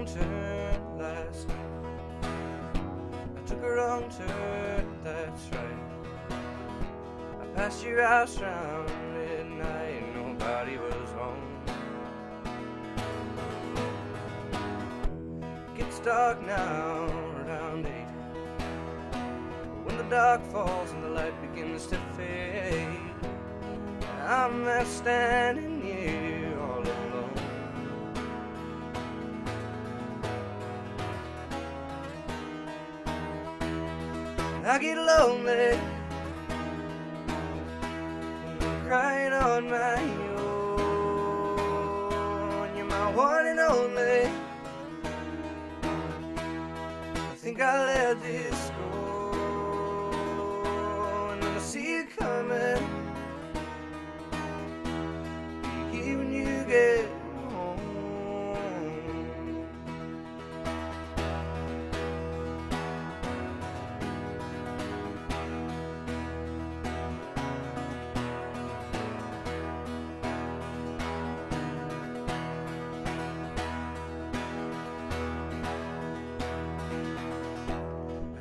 wrong turn last night. I took a wrong turn, that's right. I passed your house round midnight, nobody was home. It gets dark now around 8. When the dark falls and the light begins to fade, I'm there standing here all alone. I get lonely when I'm crying on my own. You're my one and only. I think I let this go, and then I see you coming. Be here when you get home.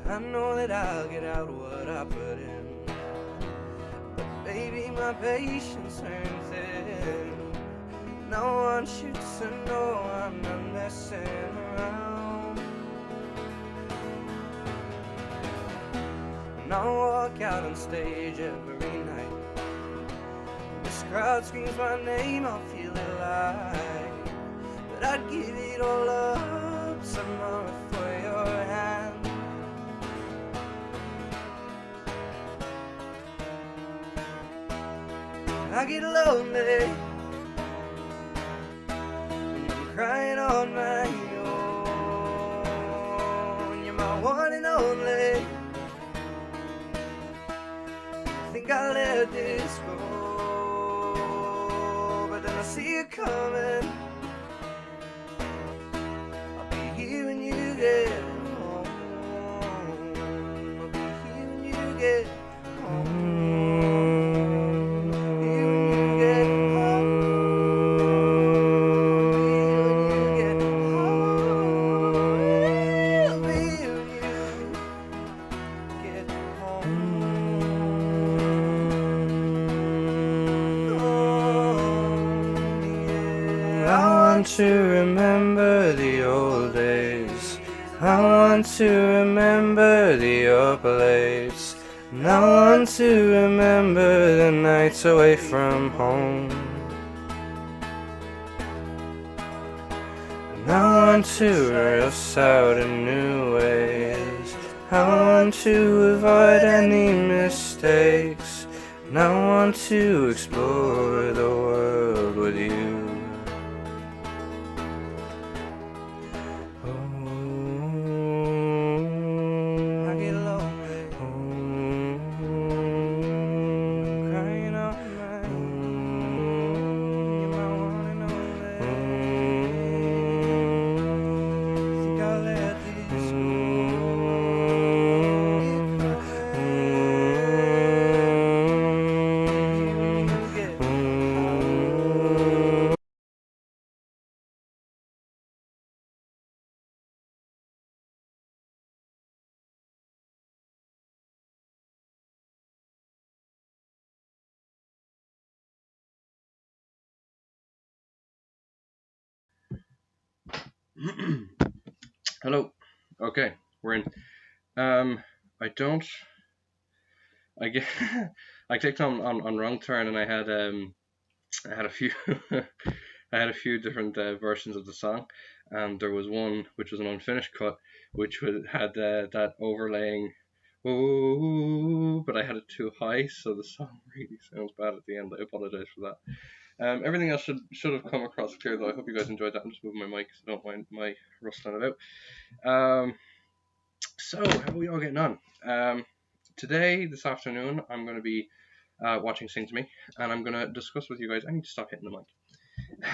I know that I'll get out what I put in, but baby, my patience turns thin. And I want you to know I'm not messing around. And I walk out on stage every night. This crowd screams my name, I'll feel alive. But I'd give it all up tomorrow for your hand. I get lonely when I'm crying on my own. You're my one and only. I think I let this go, but then I see you coming. I'll be here when you get home. I'll be here when you get home. To remember the old days, I want to remember the up lates, and I want to remember the nights away from home. And I want to rust out in new ways, I want to avoid any mistakes, and I want to explore the world with you. Hello. Okay, we're in. I don't. I get. I clicked on wrong turn, and I had a few. I had a few different versions of the song, and there was one which was an unfinished cut, which had that overlaying. Ooh, but I had it too high, so the song really sounds bad at the end. I apologize for that. Everything else should have come across clear, though. I hope you guys enjoyed that. I'm just moving my mic, so don't mind my rustling about. So how are we all getting on? Today, this afternoon, I'm going to be watching Sing to Me, and I'm going to discuss with you guys. I need to stop hitting the mic.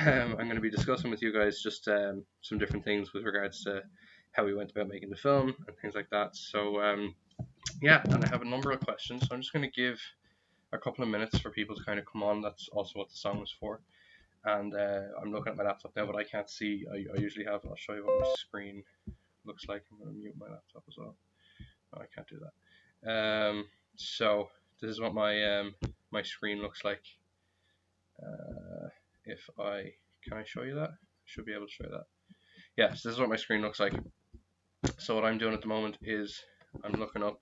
I'm going to be discussing with you guys just some different things with regards to how we went about making the film and things like that. So yeah, and I have a number of questions. So I'm just going to give a couple of minutes for people to kind of come on. That's also what the song was for. and I'm looking at my laptop now, but I can't see. I usually have. I'll show you what my screen looks like. I'm going to mute my laptop as well. Oh, I can't do that. So this is what my my screen looks like. If can I show you that? I should be able to show you that. Yes, this is what my screen looks like. So what I'm doing at the moment is I'm looking up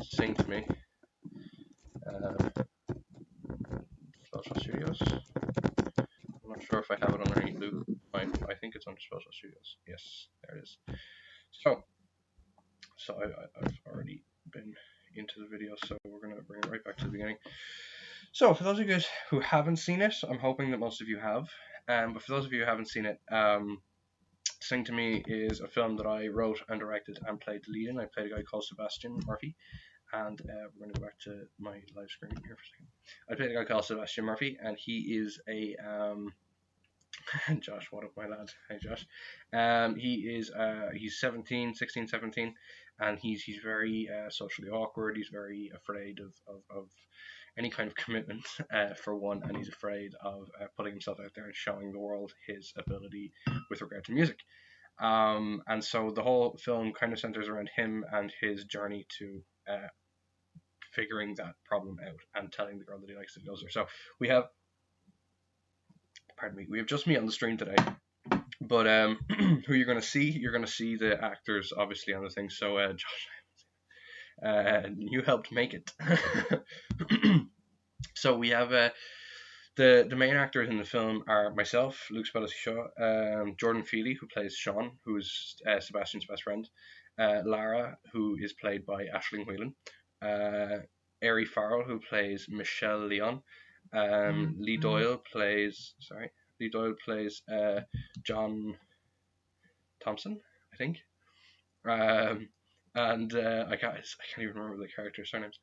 Sing to Me, Social Studios. I'm not sure if I have it underneath Luke. I think it's under Social Studios. Yes, there it is. So I've already been into the video, so we're going to bring it right back to the beginning. So for those of you guys who haven't seen it, I'm hoping that most of you have. But for those of you who haven't seen it, Sing to Me is a film that I wrote and directed and played the lead in. I played a guy called Sebastian Murphy. And we're going to go back to my live screen here for a second. I played a guy called Sebastian Murphy, and he is a Josh, what up, my lad? Hey, Josh. He's 16, 17, and he's very socially awkward. He's very afraid of any kind of commitment, for one, and he's afraid of putting himself out there and showing the world his ability with regard to music. And so the whole film kind of centers around him and his journey to figuring that problem out and telling the girl that he likes that he loves her. So we have just me on the stream today, but who you're going to see the actors obviously on the thing. So Josh, you helped make it. So we have the main actors in the film are myself, Luke Spellis-Shaw, Jordan Feely, who plays Sean, who's Sebastian's best friend, Lara, who is played by Aisling Whelan, Ari Farrell, who plays Michelle Leon, Lee Doyle plays John Thompson, I think, and I can't even remember the characters' surnames.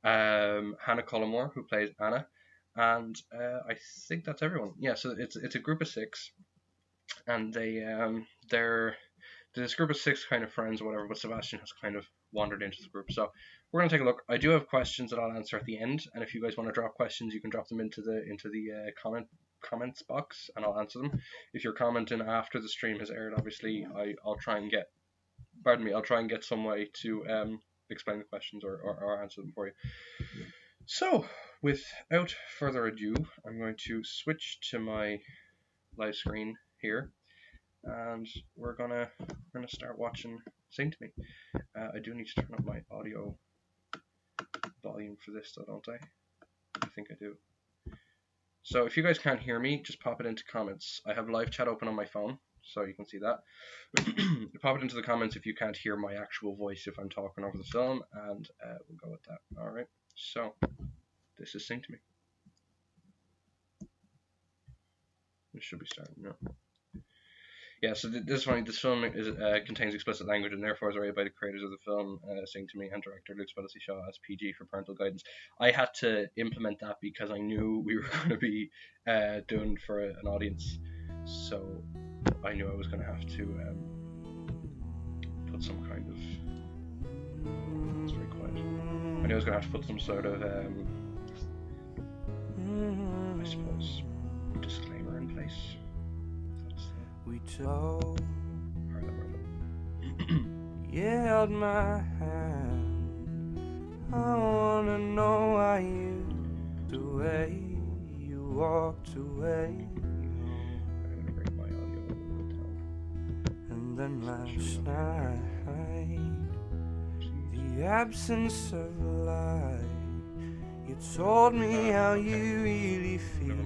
Hannah Collymore, who plays Anna, and I think that's everyone. Yeah, so it's a group of 6, and they're this group of 6 kind of friends or whatever, but Sebastian has kind of wandered into the group. So we're going to take a look. I do have questions that I'll answer at the end, and if you guys want to drop questions, you can drop them into the comments box, and I'll answer them. If you're commenting after the stream has aired, obviously I'll try and get some way to explain the questions or answer them for you. So without further ado, I'm going to switch to my live screen here, and we're gonna start watching Sing to Me. I do need to turn up my audio volume for this, though, don't I? I think I do. So if you guys can't hear me, just pop it into comments. I have live chat open on my phone, so you can see that. Pop it into the comments if you can't hear my actual voice if I'm talking over the film, and we'll go with that. All right. So this is Sing to Me. This should be starting now. Yeah, so this film contains explicit language and therefore is rated by the creators of the film, Sing to Me, and director Luke Spellis-Shaw as PG for parental guidance. I had to implement that because I knew we were going to be doing for an audience, so I knew I was going to have to put some kind of... It's very quiet. I knew I was going to have to put some sort of, I suppose, disclaimer in place. We told you held my hand. I wanna know why you the way you walked away. I'm gonna bring my audio a little bit down. And then last night, the absence of light, you told me how you really feel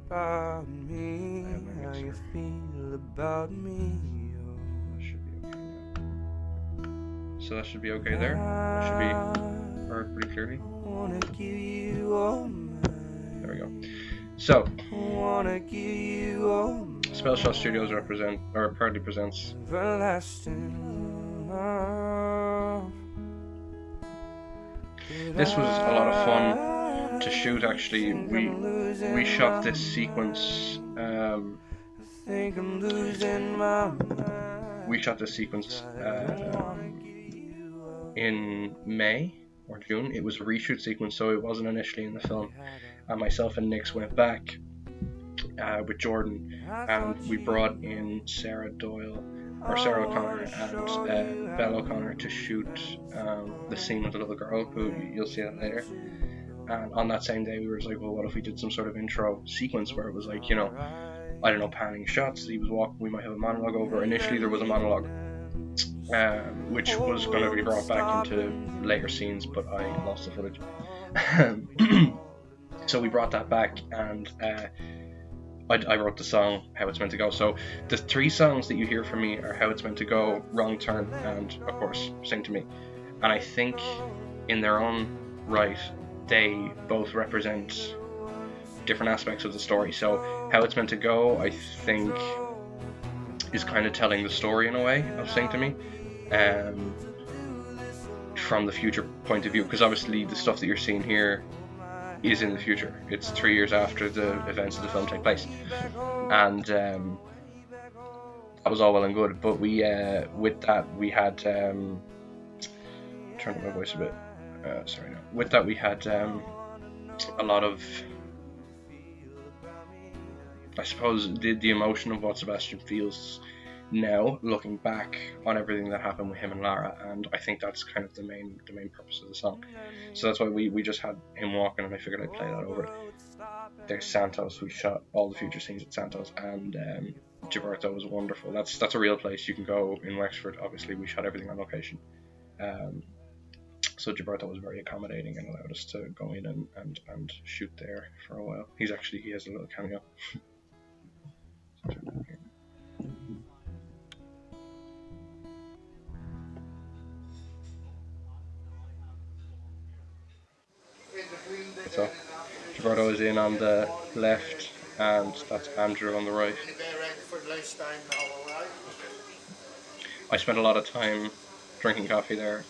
about me, how you feel about me. That should be okay now. So that should be okay there. That should be heard pretty clearly. There we go. So, Spellshot Studios proudly presents This was a lot of fun to shoot. Actually, we shot this sequence. In May or June. It was a reshoot sequence, so it wasn't initially in the film. And myself and Nix went back with Jordan, and we brought in Sarah Doyle or Sarah O'Connor and Belle O'Connor to shoot the scene with the little girl, who you'll see that later. And on that same day, we were like, well, what if we did some sort of intro sequence where it was like, I don't know, panning shots. He was walking. We might have a monologue over. Initially, there was a monologue, which was going to be brought back into later scenes, but I lost the footage. So we brought that back, and I wrote the song How It's Meant to Go. So the 3 songs that you hear from me are How It's Meant to Go, Wrong Turn, and of course Sing to Me. And I think in their own right, they both represent different aspects of the story. So How It's Meant to Go, I think, is kind of telling the story in a way of Sing to Me, from the future point of view, because obviously the stuff that you're seeing here is in the future. It's 3 years after the events of the film take place, and that was all well and good. But we, with that, we had turn up my voice a bit. Sorry, no. With that, we had a lot of, I suppose, the emotion of what Sebastian feels now, looking back on everything that happened with him and Lara, and I think that's kind of the main purpose of the song. So that's why we just had him walking, and I figured I'd play that over it. There's Santos. We shot all the future scenes at Santos, and Gilberto was wonderful. That's a real place you can go in Wexford. Obviously, we shot everything on location. So Gilberto was very accommodating and allowed us to go in and shoot there for a while. He has a little cameo. So Gilberto is in on the left, and that's Andrew on the right. I spent a lot of time drinking coffee there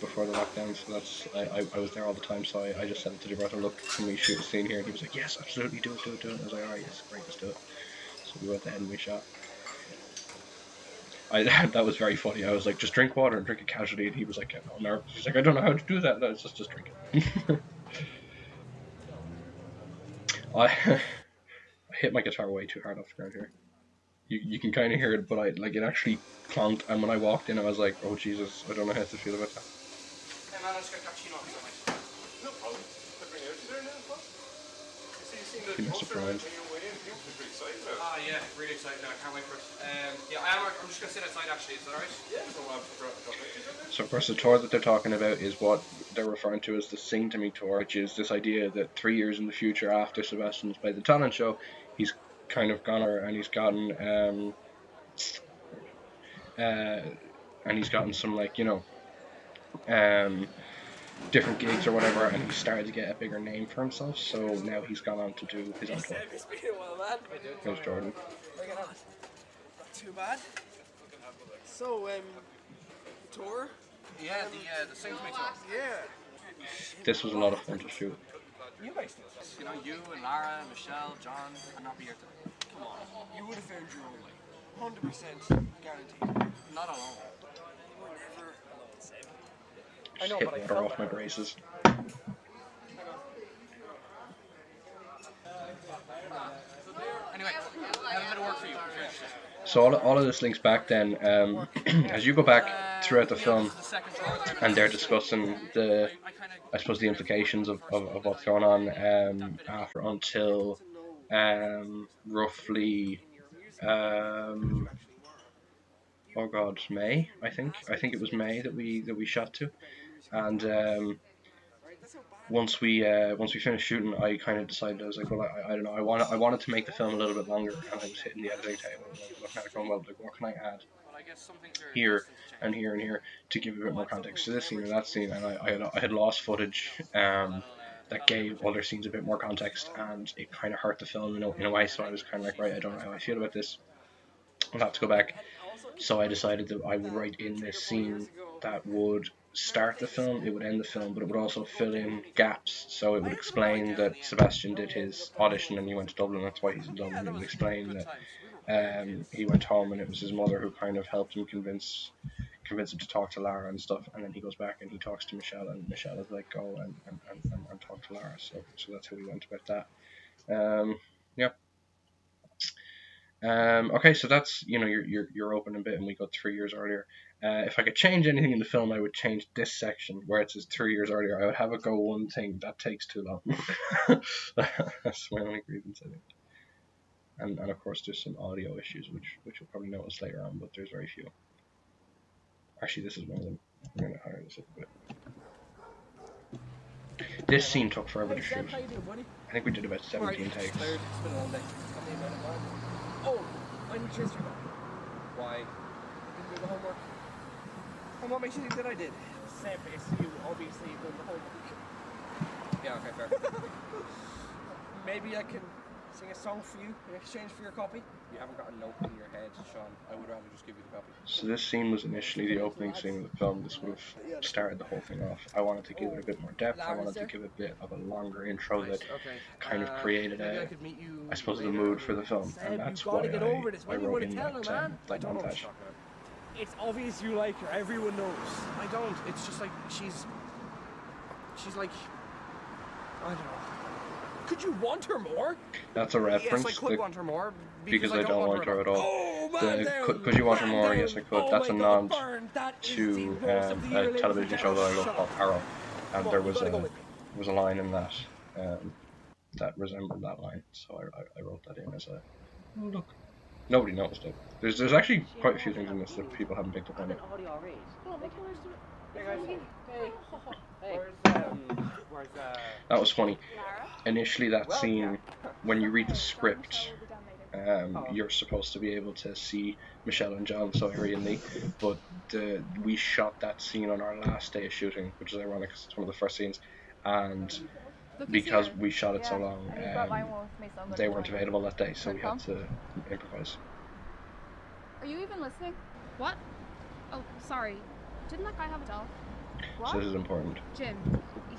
before the lockdown, so that's I was there all the time. So I just said to Gilberto, look, can we shoot a scene here? And he was like, yes, absolutely, do it. And I was like, alright, yes, great, let's do it. So we went ahead and we shot. That was very funny. I was like, just drink water and drink it casually, and he was like, oh, nervous. He's like, I don't know how to do that. No, it's just drink it. I hit my guitar way too hard off the ground here. You can kind of hear it, but it actually clunked, and when I walked in, I was like, oh Jesus, I don't know how to feel about that. He must have blind. Yeah, really excited now. I can't wait for it. Yeah, I'm just going to sit outside actually, is that alright? Yeah. So of course the tour that they're talking about is what they're referring to as the Sing to Me tour, which is this idea that 3 years in the future after Sebastian's played the talent show, he's kind of gone and he's gotten some different gigs or whatever, and he started to get a bigger name for himself, so now he's gone on to do his own tour. Here's Jordan. Not too bad. So, tour? Yeah, the Sing to Me tour. Yeah. This was a lot of fun to shoot. You guys know. You and Lara, Michelle, John, and not be here today. Come on. You would have found your own way. 100% guaranteed. Not alone. You were never alone. Just hit water off my braces. Anyway, I have a bit of work for you. So all of this links back then, as you go back throughout the film, and they're discussing the implications of what's going on after until roughly May, I think it was May that we shot to, and once we finished shooting, I kind of decided, I was like, well, I don't know, I wanted to make the film a little bit longer, and I was hitting the editing table, looking at it going, well, like, what can I add here and here and here to give a bit more context to this scene or that scene, and I had lost footage that gave other scenes a bit more context, and it kind of hurt the film in a way, so I was kind of like, right, I don't know how I feel about this, I'll have to go back. So I decided that I would write in this scene that would start the film, it would end the film, but it would also fill in gaps. So it would explain that Sebastian did his audition and he went to Dublin, that's why he's in Dublin. It would explain that he went home and it was his mother who kind of helped him convince him to talk to Lara and stuff, and then he goes back and he talks to Michelle, and Michelle is like, go and talk to Lara. So that's how we went about that. Yeah. Okay, so that's, you're open a bit, and we go 3 years earlier. If I could change anything in the film, I would change this section where it says 3 years earlier. I would have it go one thing that takes too long. That's my only grievance, I think. And of course, there's some audio issues, which you'll probably notice later on, but there's very few. Actually, this is one of them. I'm gonna hire this up a bit. This scene took forever to shoot. I think we did about 17 takes. It's been a long day. Oh, I need to chase your dog. Why? Didn't do the homework. And what makes you think that I did? Same face. You obviously done the homework. Yeah, okay, fair. Maybe I can sing a song for you in exchange for your copy. You haven't got a note in your head, Sean. I would rather just give you the copy. So this scene was initially the opening scene of the film. This would have started the whole thing off. I wanted to give it a bit more depth. I wanted to give a bit of a longer intro that kind of created I suppose, the mood for the film. And that's why I wrote in that montage. It's obvious you like her. Everyone knows. I don't. It's just like she's like, I don't know. Could you want her more? That's a reference. Yes, I could want her more. Because I don't want her at all. Oh, man, could you want her more? Yes, I could. That's a nod to a television show that I love called Arrow, and there was a line in that that resembled that line, so I wrote that in as a look. Nobody noticed it. There's actually quite a few things in this that people haven't picked up on it. That was funny. Initially, that scene, when you read the script, you're supposed to be able to see Michelle and John so aerially, but we shot that scene on our last day of shooting, which is ironic because it's one of the first scenes, and because we shot it so long, they weren't available that day, so we had to improvise. Are you even listening? What? Oh, sorry. Didn't that guy have a dog? What? So this is important. Jim.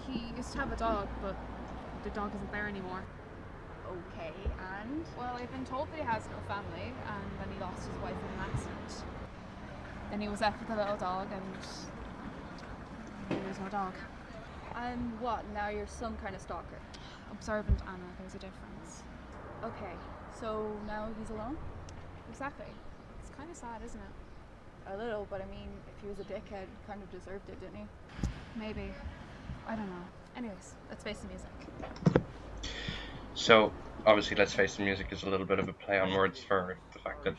He used to have a dog, but the dog isn't there anymore. Okay, and? Well, I've been told that he has no family, and then he lost his wife in an accident. Then he was left with a little dog, and there's no dog. And what, now you're some kind of stalker? Observant Anna, there's a difference. Okay, so now he's alone? Exactly. It's kind of sad, isn't it? A little, but I mean, if he was a dickhead, he kind of deserved it, didn't he? Maybe. I don't know. Anyways, let's face the music. So, obviously, Let's Face the Music is a little bit of a play on words for the fact that,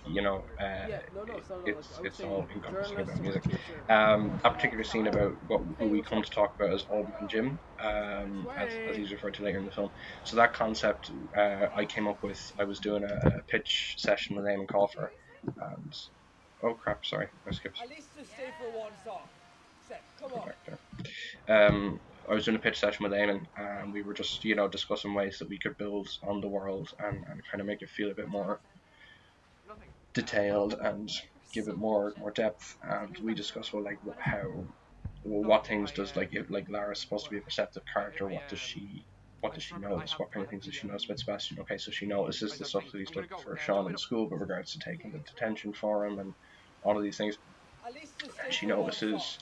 it's all encompassing about music. A particular scene about who we come to talk about is Old Man Jim, as he's referred to later in the film. So that concept I came up with. I was doing a pitch session with Eamon Colfer, and oh crap, sorry, I skipped. At least just stay for one song. Set, come on. Back there. I was doing a pitch session with Eamon, and we were just, discussing ways that we could build on the world and kind of make it feel a bit more detailed and give it more depth. And we discussed what things does Lara's supposed to be a perceptive character. What does she notice? What kind of things does she notice about Sebastian? Okay, so she notices the stuff that he's done for Sean in school, with regards to taking the detention for him and all of these things. And she notices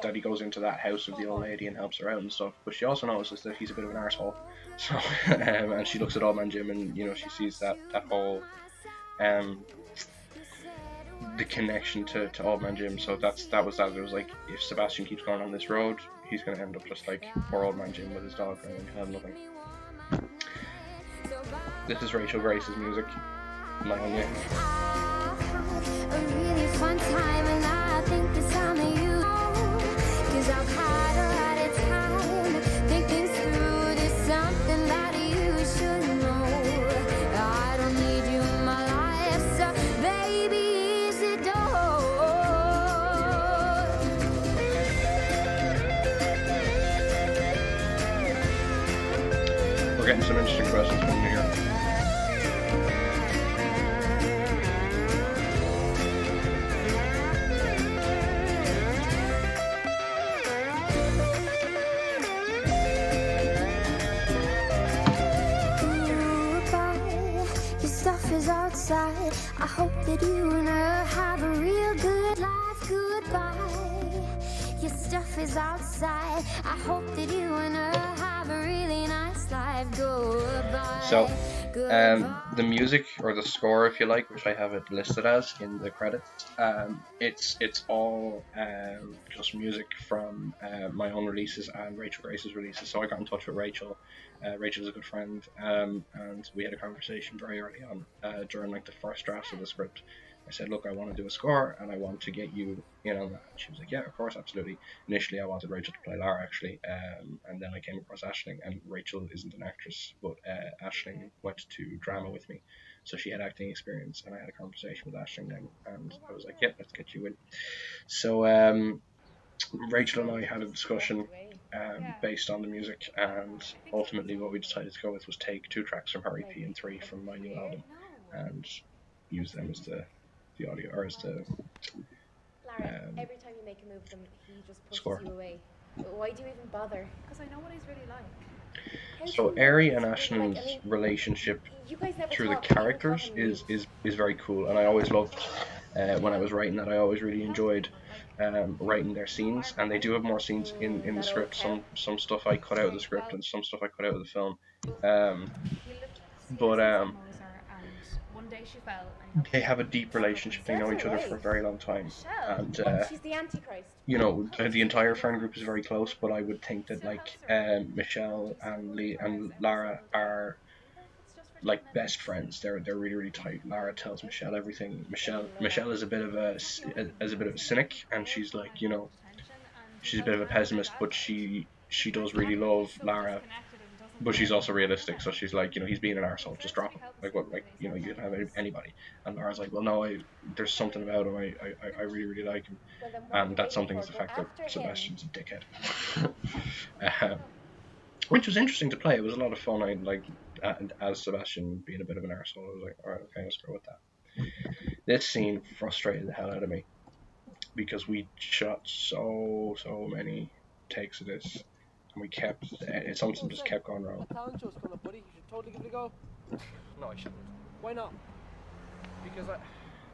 that he goes into that house of the old lady and helps her out and stuff, but she also notices that he's a bit of an arsehole. So and she looks at Old Man Jim, and she sees that whole the connection to Old Man Jim. So that was that. It was like, if Sebastian keeps going on this road, he's going to end up just like poor Old Man Jim with his dog, and he'll have nothing. This is Rachel Grace's music. Not on you. A really fun time, and I think the time of you, 'cause I've had a lot of time thinking through. There's something that you should know. I don't need you in my life, so baby, ease the door. We're getting some interesting questions from here. Outside, I hope that you and her have a real good life. Goodbye. Your stuff is outside. I hope that you and her have a really nice life. Goodbye. So The music, or the score if you like, which I have it listed as in the credits, it's all just music from my own releases and Rachel Grace's releases. So I got in touch with Rachel. Rachel's a good friend, and we had a conversation very early on during like the first drafts of the script. I said, look, I want to do a score and I want to get you in on that. And she was like, yeah, of course, absolutely. Initially, I wanted Rachel to play Lara, actually, and then I came across Aisling, and Rachel isn't an actress, but Aisling went to drama with me, so she had acting experience, and I had a conversation with Aisling then, and I was like, yeah, let's get you in. So Rachel and I had a discussion based on the music, and ultimately what we decided to go with was take 2 tracks from her EP and 3 from my new album, and use them as the audio, or as the Lara, every time you make a move with him, he just pushes score. you away. Why do you even bother? Because I know what he's really like. How So do you know Eri what and he's really like? Ashlyn's relationship You guys never through the talk, you never characters talk on is very cool, and I always loved when I was writing that. I always really enjoyed writing their scenes, and they do have more scenes in the script. Some stuff I cut out of the script, and some stuff I cut out of the film. But One day she fell and they have a deep relationship. They know each other for a very long time, and she's the Antichrist. you know, the entire friend group is very close. But I would think that like Michelle and Lee and Lara are like best friends. They're really really tight. Lara tells Michelle everything. Michelle is a bit of a cynic, and she's like, you know, she's a bit of a pessimist, but she does really love Lara. But she's also realistic, so she's like, you know, he's being an arsehole, just drop him. Like, what, like, you know, you can have anybody. And Lara's like, well, no, there's something about him, I really, really like him. And that something is the fact that Sebastian's a dickhead. Which was interesting to play. It was a lot of fun. I like, as Sebastian being a bit of an arsehole, I was like, alright, okay, let's go with that. This scene frustrated the hell out of me, because we shot so many takes of this. We kept, something just kept going wrong. Talent show's coming up, buddy. You should totally give it a go. No, I shouldn't. Why not? Because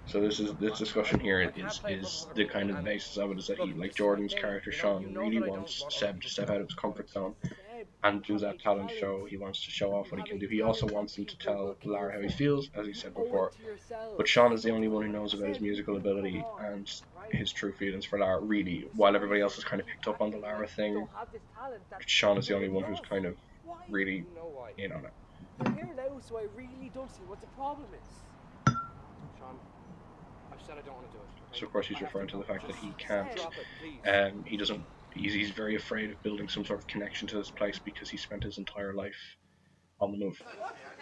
So this discussion here is the kind of the basis of it, is that he, like Jordan's character Sean, really wants Seb to step out of his comfort zone and do that talent show. He wants to show off what he can do. He also wants him to tell Lara how he feels, as he said before. But Sean is the only one who knows about his musical ability and his true feelings for Lara, really. While everybody else has kind of picked up on the Lara thing, Sean is the only one who's kind of really in on it. I'm here now, so I really don't see what the problem is. Sean, I've said I don't want to do it. So of course he's referring to the fact that he can't, he doesn't, he's very afraid of building some sort of connection to this place, because he spent his entire life on the move.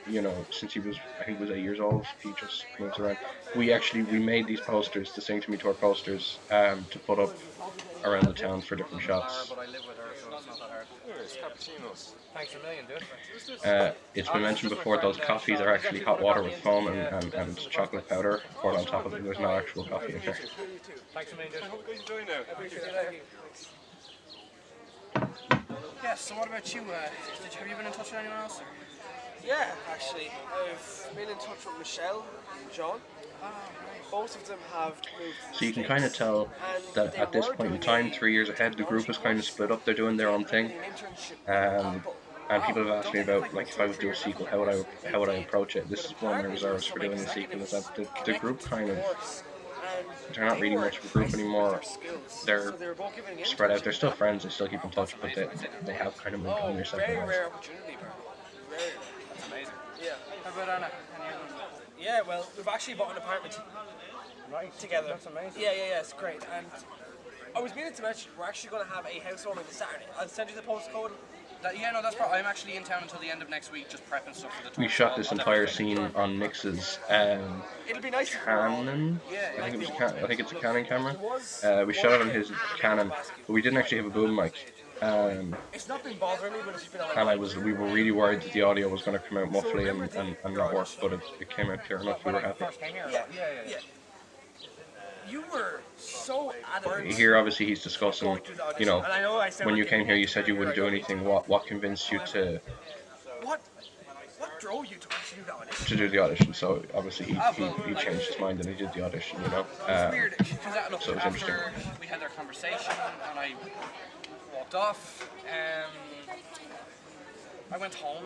You know, since he was, I think he was 8 years old, he just moves around. We made these posters, the Sing To Me Tour posters, to put up around the town for different shots. It's been mentioned before, those coffees are actually hot water with foam and chocolate powder poured on top of it. There's no actual coffee in here. Yes, so what about you? Have you been in touch with anyone else? Yeah, actually. I've been in touch with Michelle and John. Both of them have moved. So you can kind of tell that at this point in time, 3 years ahead, the group is kind of split up. They're doing their own thing. And people have asked me about, like, if I would do a sequel, how would I approach it? This is one of my reserves for doing the sequel, is that the group kind of, they're not really much of a group anymore. They're spread out. They're still friends. They still keep in touch, but they have kind of moved on their separate ways. That's amazing. Yeah. How about Anna? Yeah, well, we've actually bought an apartment together. That's amazing. Yeah, it's great. And I was meaning to mention, we're actually going to have a housewarming this Saturday. I'll send you the postcode. That's probably. I'm actually in town until the end of next week, just prepping stuff for the tour. We shot this entire scene on Nix's It'll be nice. Canon. I think it's a Canon camera. We shot it on his Canon, but we didn't actually have a boom mic. It's not been bothering me, but it's been. And we were really worried that the audio was going to come out muffly and not work, but it came out clear enough. We were happy. Yeah. You were so adamant. Here, obviously, he's discussing, you know, when you came here, you said you wouldn't do anything. What convinced you to? What drove you to actually do the audition? To do the audition. So obviously he changed his mind and he did the audition. You know. It's weird because so it was interesting. We had our conversation and I walked off. I went home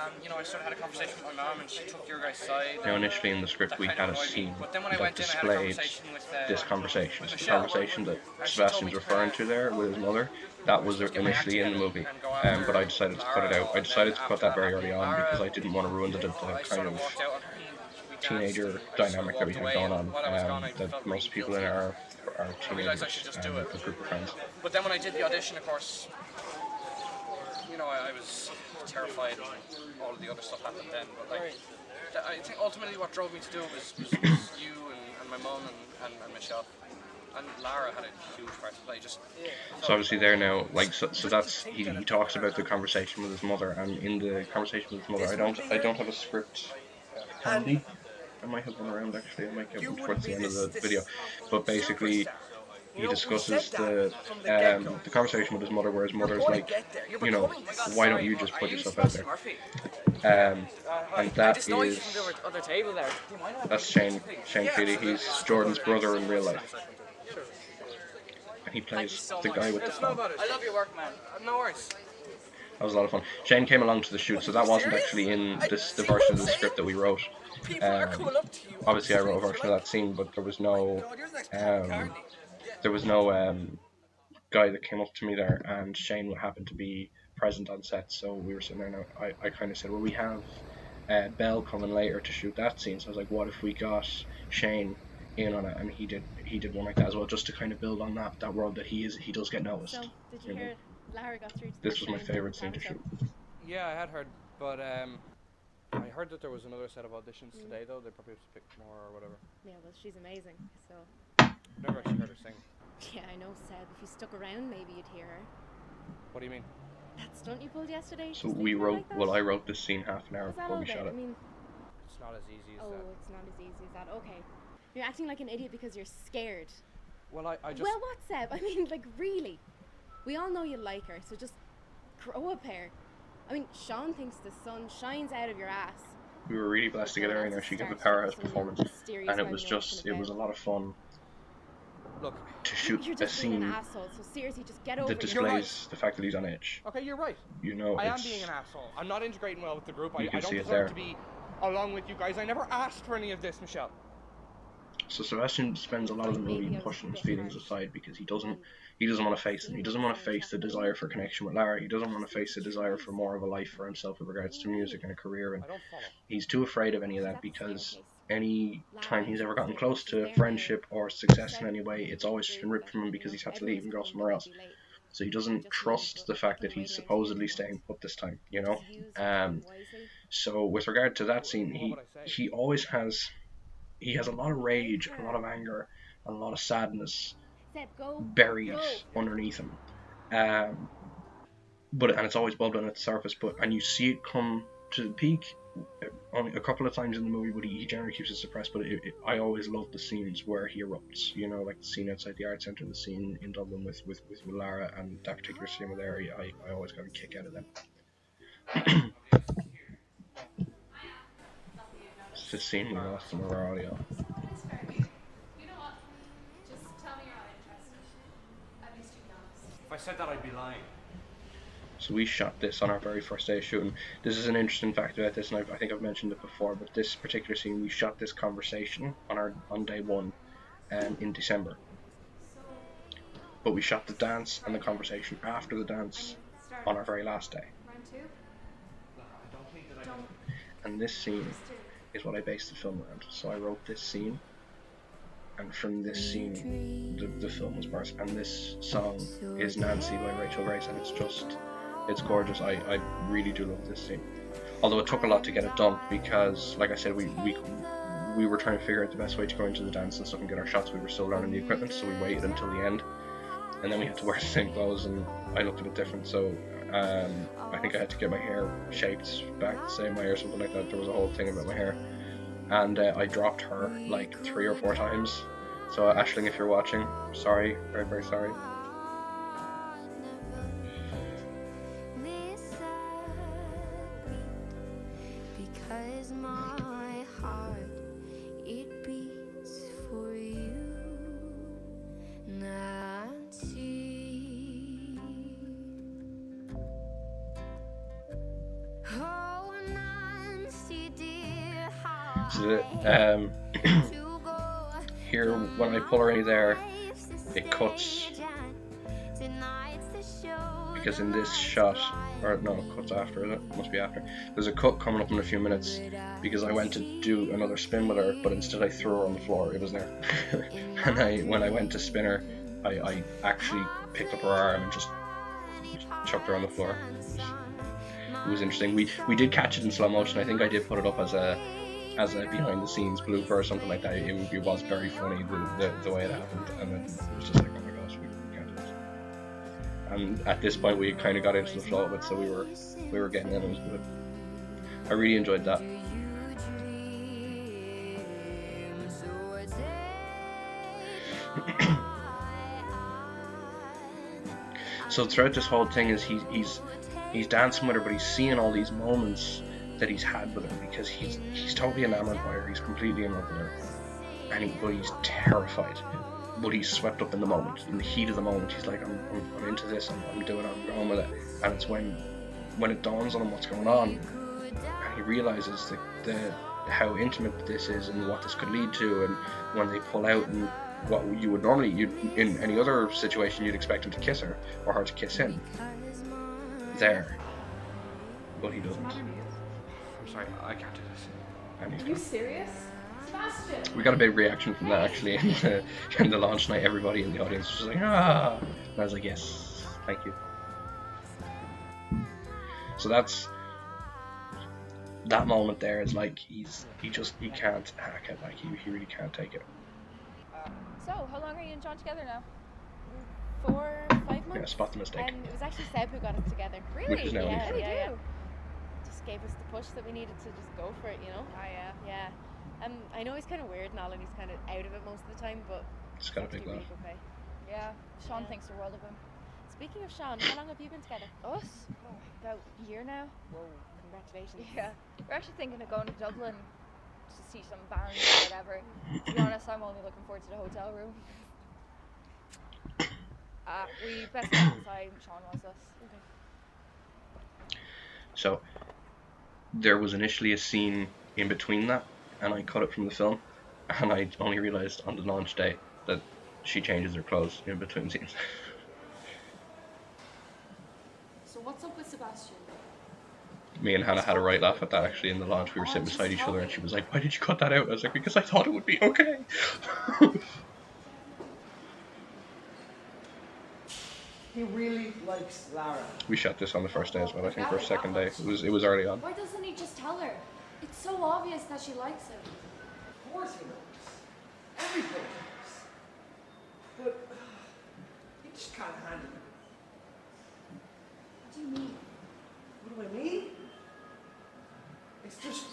and, you know, I sort of had a conversation with my mom and she took your guys' side. Now, initially in the script, That we kind had of a annoyed me. scene But then when I that went in, I had a displayed conversation with this conversation. with So the Michelle. conversation that And she told Sebastian's me referring to there with his mother, that was get my act initially in the together movie. and go after But I decided to cut it Lara, out. I and decided then to cut after that very early on Lara, because I didn't want to ruin the I kind sort of of walked out on her. We danced teenager and I just sort of dynamic that we walked had away, going and on. while I was gone, I That felt really most people in guilty. our I realised I teenagers should just and do it. a group of friends. But then when I did the audition, of course, you know, I was terrified and all of the other stuff happened then. But like, I think ultimately what drove me to do it was you and my mum and Michelle. And Lara had a huge part to play. So obviously there now, like so that's he talks about the conversation with his mother, and in the conversation with his mother, I don't have a script handy. I might have one around actually. I might get one towards the end of the video, but basically he discusses the conversation with his mother, where his mother's like, you know, why don't you just put yourself out there? And that is that's Shane Feely. He's Jordan's brother in real life. And he plays the guy with the phone. I love your work, man. No worries. That was a lot of fun. Shane came along to the shoot, so that wasn't actually in the version of the script that we wrote. Obviously, I wrote a version of that scene, but there was no guy that came up to me there, and Shane happened to be present on set, so we were sitting there. Now, I kind of said, well, we have Belle coming later to shoot that scene, so I was like, what if we got Shane in on it, and he did one like that as well, just to kind of build on that world that he does get noticed. So, did you hear Lara got through to This was my favourite scene to shoot. Yeah, I had heard, but I heard that there was another set of auditions today, though. They probably have to pick more or whatever. Yeah, well, she's amazing, so... I've never actually heard her sing. Yeah, I know, Seb. If you stuck around, maybe you'd hear her. What do you mean? That stunt you pulled yesterday? So just we leave her wrote, like that? well, I wrote this scene half an hour Was that before all we of shot it? it. I mean, It's not as easy as oh, that. it's not as easy as that. Okay. You're acting like an idiot because you're scared. Well, I just... Well, what, Seb? I mean, like, really? We all know you like her, so just grow a pair. I mean, Sean thinks the sun shines out of your ass. We were really blessed to get her in there. She gave a powerhouse performance, and it was a lot of fun. Look, to shoot You're a just being an scene asshole, so seriously, just get over that it. displays the fact that he's on edge. okay, you're right. You know, I am it's being an asshole. I'm not integrating well with the group. I You can don't see it deserve there. to be along with you guys. I never asked for any of this, Michelle. so Sebastian spends a lot of the movie pushing his feelings aside because he doesn't want to face them. He doesn't want to face the desire for connection with Lara. He doesn't want to face the desire for more of a life for himself with regards to music and a career, and I don't follow. he's too afraid of any of that because any time he's ever gotten close to friendship or success in any way, it's always just been ripped from him because he's had to leave and go somewhere else. So he doesn't trust the fact that he's supposedly staying put this time, you know. So with regard to that scene, he always has a lot of rage, a lot of anger, and a lot of sadness buried underneath him. And it's always bubbling at the surface. And you see it come to the peak only a couple of times in the movie, but he generally keeps it suppressed. But I always love the scenes where he erupts, you know, like the scene outside the art centre, the scene in Dublin with Lara, and that particular scene with Ari. I always got a kick out of them. It's the scene we lost in our audio. You know what? Just tell me you're not interested. At least you be honest. If I said that, I'd be lying. So we shot this on our very first day of shooting. This is an interesting fact about this, and I think I've mentioned it before, but this particular scene, we shot this conversation on day one in December. But we shot the dance and the conversation after the dance on our very last day. Round two? And this scene is what I based the film around. So I wrote this scene, and from this scene the film was birthed. And this song is Nancy by Rachel Grace, and it's gorgeous. I really do love this scene, although it took a lot to get it done because, like I said, we were trying to figure out the best way to go into the dance and stuff and get our shots. We were still learning the equipment, so we waited until the end, and then we had to wear the same clothes, and I looked a bit different, so I think I had to get my hair shaped back the same way or something like that. There was a whole thing about my hair, and I dropped her like 3 or 4 times. So Aisling, if you're watching, sorry, very, very sorry. Because my heart, it beats for you, Nancy. So here, when I pull her in there, it cuts, because in this shot, or no, it cuts after, is it? Must be after. There's a cut coming up in a few minutes because I went to do another spin with her, but instead I threw her on the floor. It was there. And when I went to spin her, I actually picked up her arm and just chucked her on the floor. It was interesting. We did catch it in slow motion. I think I did put it up as a behind the scenes blooper or something like that. It was very funny the way it happened, and it was just like, oh my gosh, we can't do this. And at this point we kind of got into the flow of it, so we were getting in. It was good. I really enjoyed that. So throughout this whole thing is he's dancing with her, but he's seeing all these moments that he's had with her, because he's totally enamored by her. He's completely in love with her, but he's terrified. But he's swept up in the moment, in the heat of the moment. He's like, I'm into this. I'm doing it. I'm going with it. And it's when it dawns on him what's going on, and he realizes how intimate this is and what this could lead to. And when they pull out, and what you would normally, in any other situation, you'd expect him to kiss her or her to kiss him. There, but he doesn't. I'm sorry, I can't do this. Are you serious? Sebastian! We got a big reaction from that actually in the launch night. Everybody in the audience was just like, ah! And I was like, yes, thank you. So that moment there is like, he can't hack it. Like he really can't take it. So, how long are you and John together now? 4, 5 months. Yeah, spot the mistake. It was actually Seb who got us together. Really? Which is now Yeah, Lisa. yeah. Just gave us the push that we needed to just go for it, you know? Ah, yeah. Yeah. I know he's kind of weird and all, and he's kind of out of it most of the time, but Just got a seems to big be laugh. really okay. Yeah. Sean Yeah. thinks the world of him. Speaking of Sean, how long have you been together? Us? Oh, about a year now. Whoa, congratulations. Yeah. We're actually thinking of going to Dublin to see some bands or whatever. To be honest, I'm only looking forward to the hotel room. We best go inside. Sean wants us. Okay. So there was initially a scene in between that, and I cut it from the film, and I only realized on the launch day that she changes her clothes in between scenes. So what's up with Sebastian? Me and Hannah had a right laugh at that actually in the launch. We were sitting beside each other, and she was like, "Why did you cut that out?" I was like, "Because I thought it would be okay." He really likes Lara. We shot this on the first day as well. I think, or second day. It was early on. Why doesn't he just tell her? It's so obvious that she likes him. Of course he knows. Everybody knows. But he just can't handle it. What do you mean? What do I mean? It's just...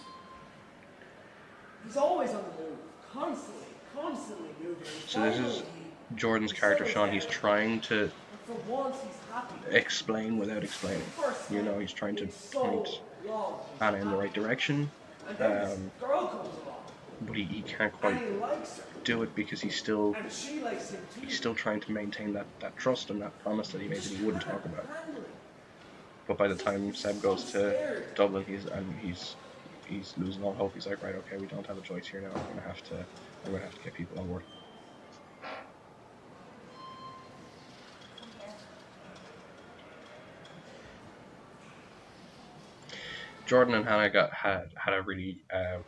He's always on the move. Constantly moving. So this is Jordan's character, Sean. He's trying to For once he's happy. explain without explaining. You know, he's trying to point Anna in the right direction, And then this girl comes along. but he can't And quite he likes her. do it because he's still And she likes him too. trying to maintain that trust and that promise that he made that he wouldn't talk about. Handle it. But by the time Seb goes to Dublin, he's losing all hope. He's like, right, okay, we don't have a choice here now. I'm gonna have to get people on board. Jordan and Hannah had a really a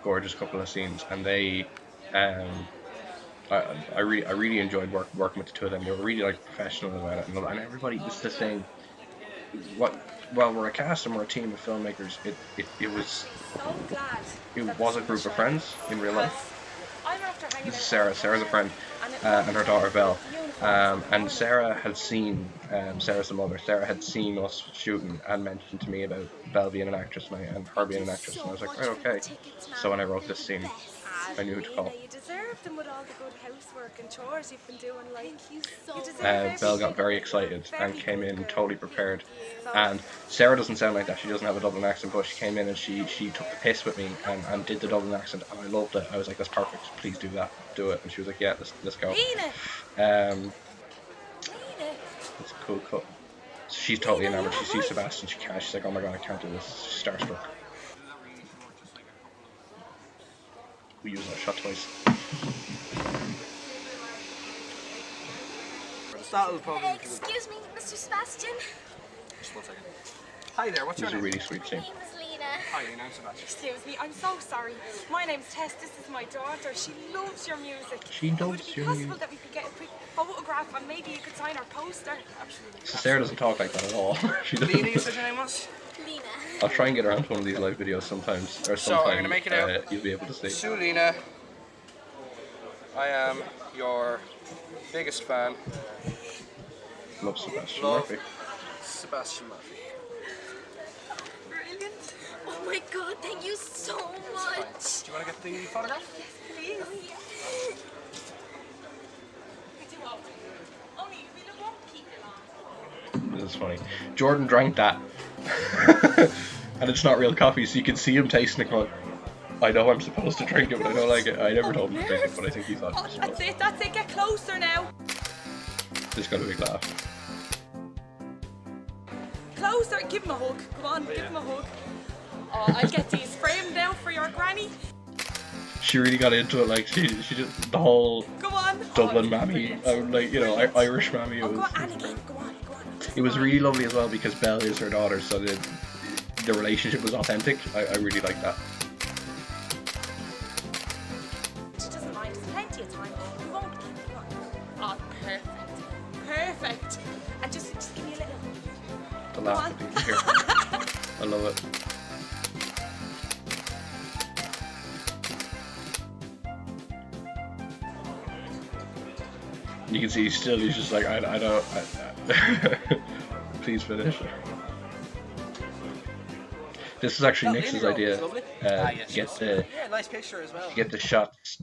gorgeous couple of scenes, and they I really enjoyed working with the two of them. They were really like professional about it, and everybody was the same. Well, we're a cast and we're a team of filmmakers. It was So glad. it was a group of friends in real life. I'm after hanging This is Sarah. Sarah's a friend, and her daughter Belle. And Sarah had seen, Sarah's the mother. Sarah had seen us shooting and mentioned to me about Belle being an actress and her being an actress, and I was like, right, okay. So when I wrote this scene, I knew who to call. You deserve them with all the good housework and chores you've been doing. Like, you deserve Belle got very excited and came in totally prepared. And Sarah doesn't sound like that. She doesn't have a Dublin accent, but she came in and she took the piss with me and did the Dublin accent, and I loved it. I was like, that's perfect. Please do that. Do it. And she was like, yeah, let's go. It's a cool cut. So she's totally enamored. She sees Sebastian. She's like, oh my god, I can't do this. She's starstruck. We use that shot twice. Excuse me, Mr. Sebastian. Just 1 second. Hi there, what's This your is a name? really sweet scene. My name is Lena. Hi, I'm Sebastian. Excuse me, I'm so sorry. My name's Tess. This is my daughter. She loves your music. She Would loves it be your possible music. that we could get a quick photograph and maybe you could sign our poster? Absolutely. So Sarah doesn't talk like that at all. She Lena, you doesn't. said your name was? Lena. I'll try and get around to one of these live videos sometimes, or So, I'm sometime gonna make it out. you'll be able to see. So, Lena, I am your biggest fan. Love Sebastian Love Murphy. Sebastian Murphy. Brilliant. Oh my god, thank you so much. Do you want to get the photograph? Please. We do all. Only we won't keep it long. This is funny. Jordan drank that. And it's not real coffee, so you can see him tasting it going, I know I'm supposed to drink it, but I don't like it. I never told him to drink it, but I think he thought he was supposed to. That's it, get closer now. Just got a big laugh. Closer, give him a hug. Come on, give him a hug. Oh, I'll get these framed now for your granny. She really got into it, like, she just, the whole Come on. Dublin Oh, mammy, brilliant. like, you know, Irish mammy. Oh, go on, and again, go on, go on. It was really lovely as well because Belle is her daughter, so the relationship was authentic. I really like that. She doesn't mind, there's plenty of time. We won't keep it long. Oh, perfect. Perfect. And just give me a little. The laugh that you can hear. I love it. You can see he's just like, I don't, please finish. This is actually Nix's idea. Get the Yeah, nice picture as well. get the shots.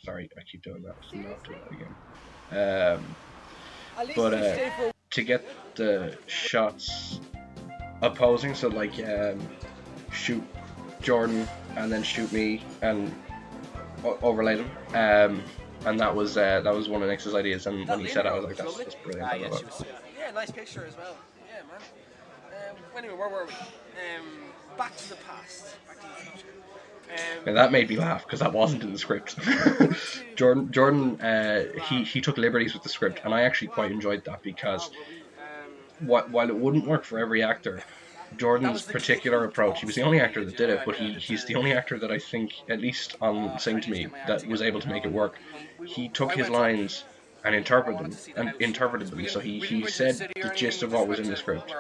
Sorry, I keep doing that. So not do that again. But to get the shots opposing, so like shoot Jordan and then shoot me and overlay them. And that was one of Nix's ideas. And when he said it, I was like, that's brilliant. I love it. Yeah, nice picture as well. Yeah, man. Anyway, where were we? Back to the past. Back to the future. And that made me laugh because that wasn't in the script. Jordan, he took liberties with the script, and I actually quite enjoyed that because while it wouldn't work for every actor, Jordan's particular approach, he was the only actor that did it, but he's the only actor that I think, at least on Sing to Me, that was able to make it work. He took his lines and interpreted them. So he said the gist of what was in the script,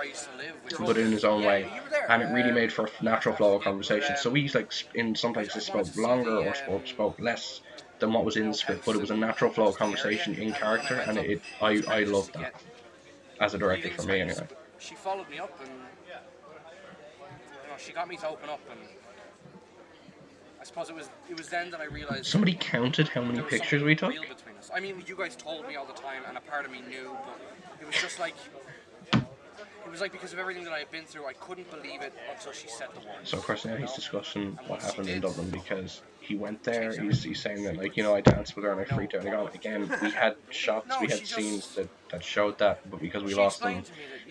but in his own way, and it really made for a natural flow of conversation. So we sometimes he spoke longer or spoke less than what was in the script, but it was a natural flow of conversation in character, and I loved that as a director for me anyway. She followed me up and she got me to open up, and I suppose it was then that I realized somebody counted how many pictures we took. real between us. I mean, you guys told me all the time, and a part of me knew, but it was just like because of everything that I had been through, I couldn't believe it until she said the words. So of course now he's discussing what happened in Dublin because he went there. He's saying that, like, you know, I danced with her and I freaked out. And again, we had shots, we had scenes that showed that, but because we lost them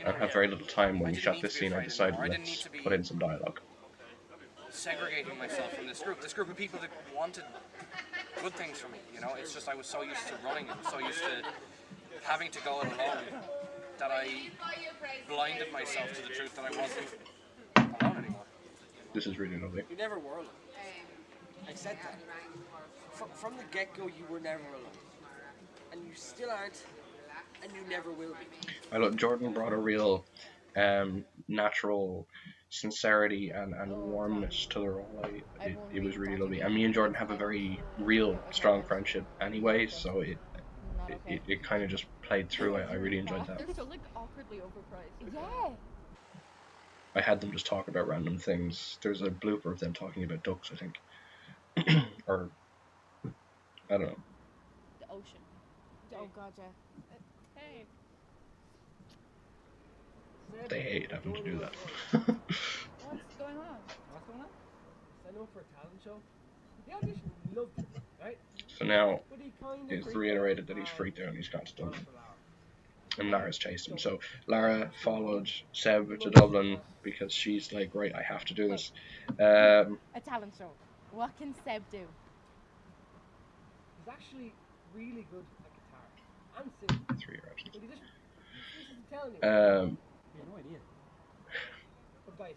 and had very little time when we shot this scene, I decided let's put in some dialogue. Segregating myself from this group of people that wanted good things for me, you know. It's just I was so used to running and so used to having to go it alone that I blinded myself to the truth that I wasn't alone anymore. This is really lovely. You never were alone. I said that. From the get-go, you were never alone. And you still aren't, and you never will be. I look, Jordan brought a real natural sincerity and warmness to the role. It was really lovely. And me and Jordan have a very real, strong friendship anyway, so it kind of just played through. I really enjoyed that. They're so like awkwardly overpriced. Yeah. I had them just talk about random things. There's a blooper of them talking about ducks, I think. Or, I don't know. The ocean. Oh god, yeah. Hey. They hate having to do that. What's going on? What's going on? Sign up for a talent show. The audition loved it, right? So now But he kind it's reiterated that he's freaked out and he's gone to Dublin. And Lara's chased him. So Lara followed Seb to Dublin because she's like, right, I have to do this. A talent show. What can Seb do? He's actually really good at guitar and singing. 3 year absence. But he just isn't telling you. You have no idea. But guys,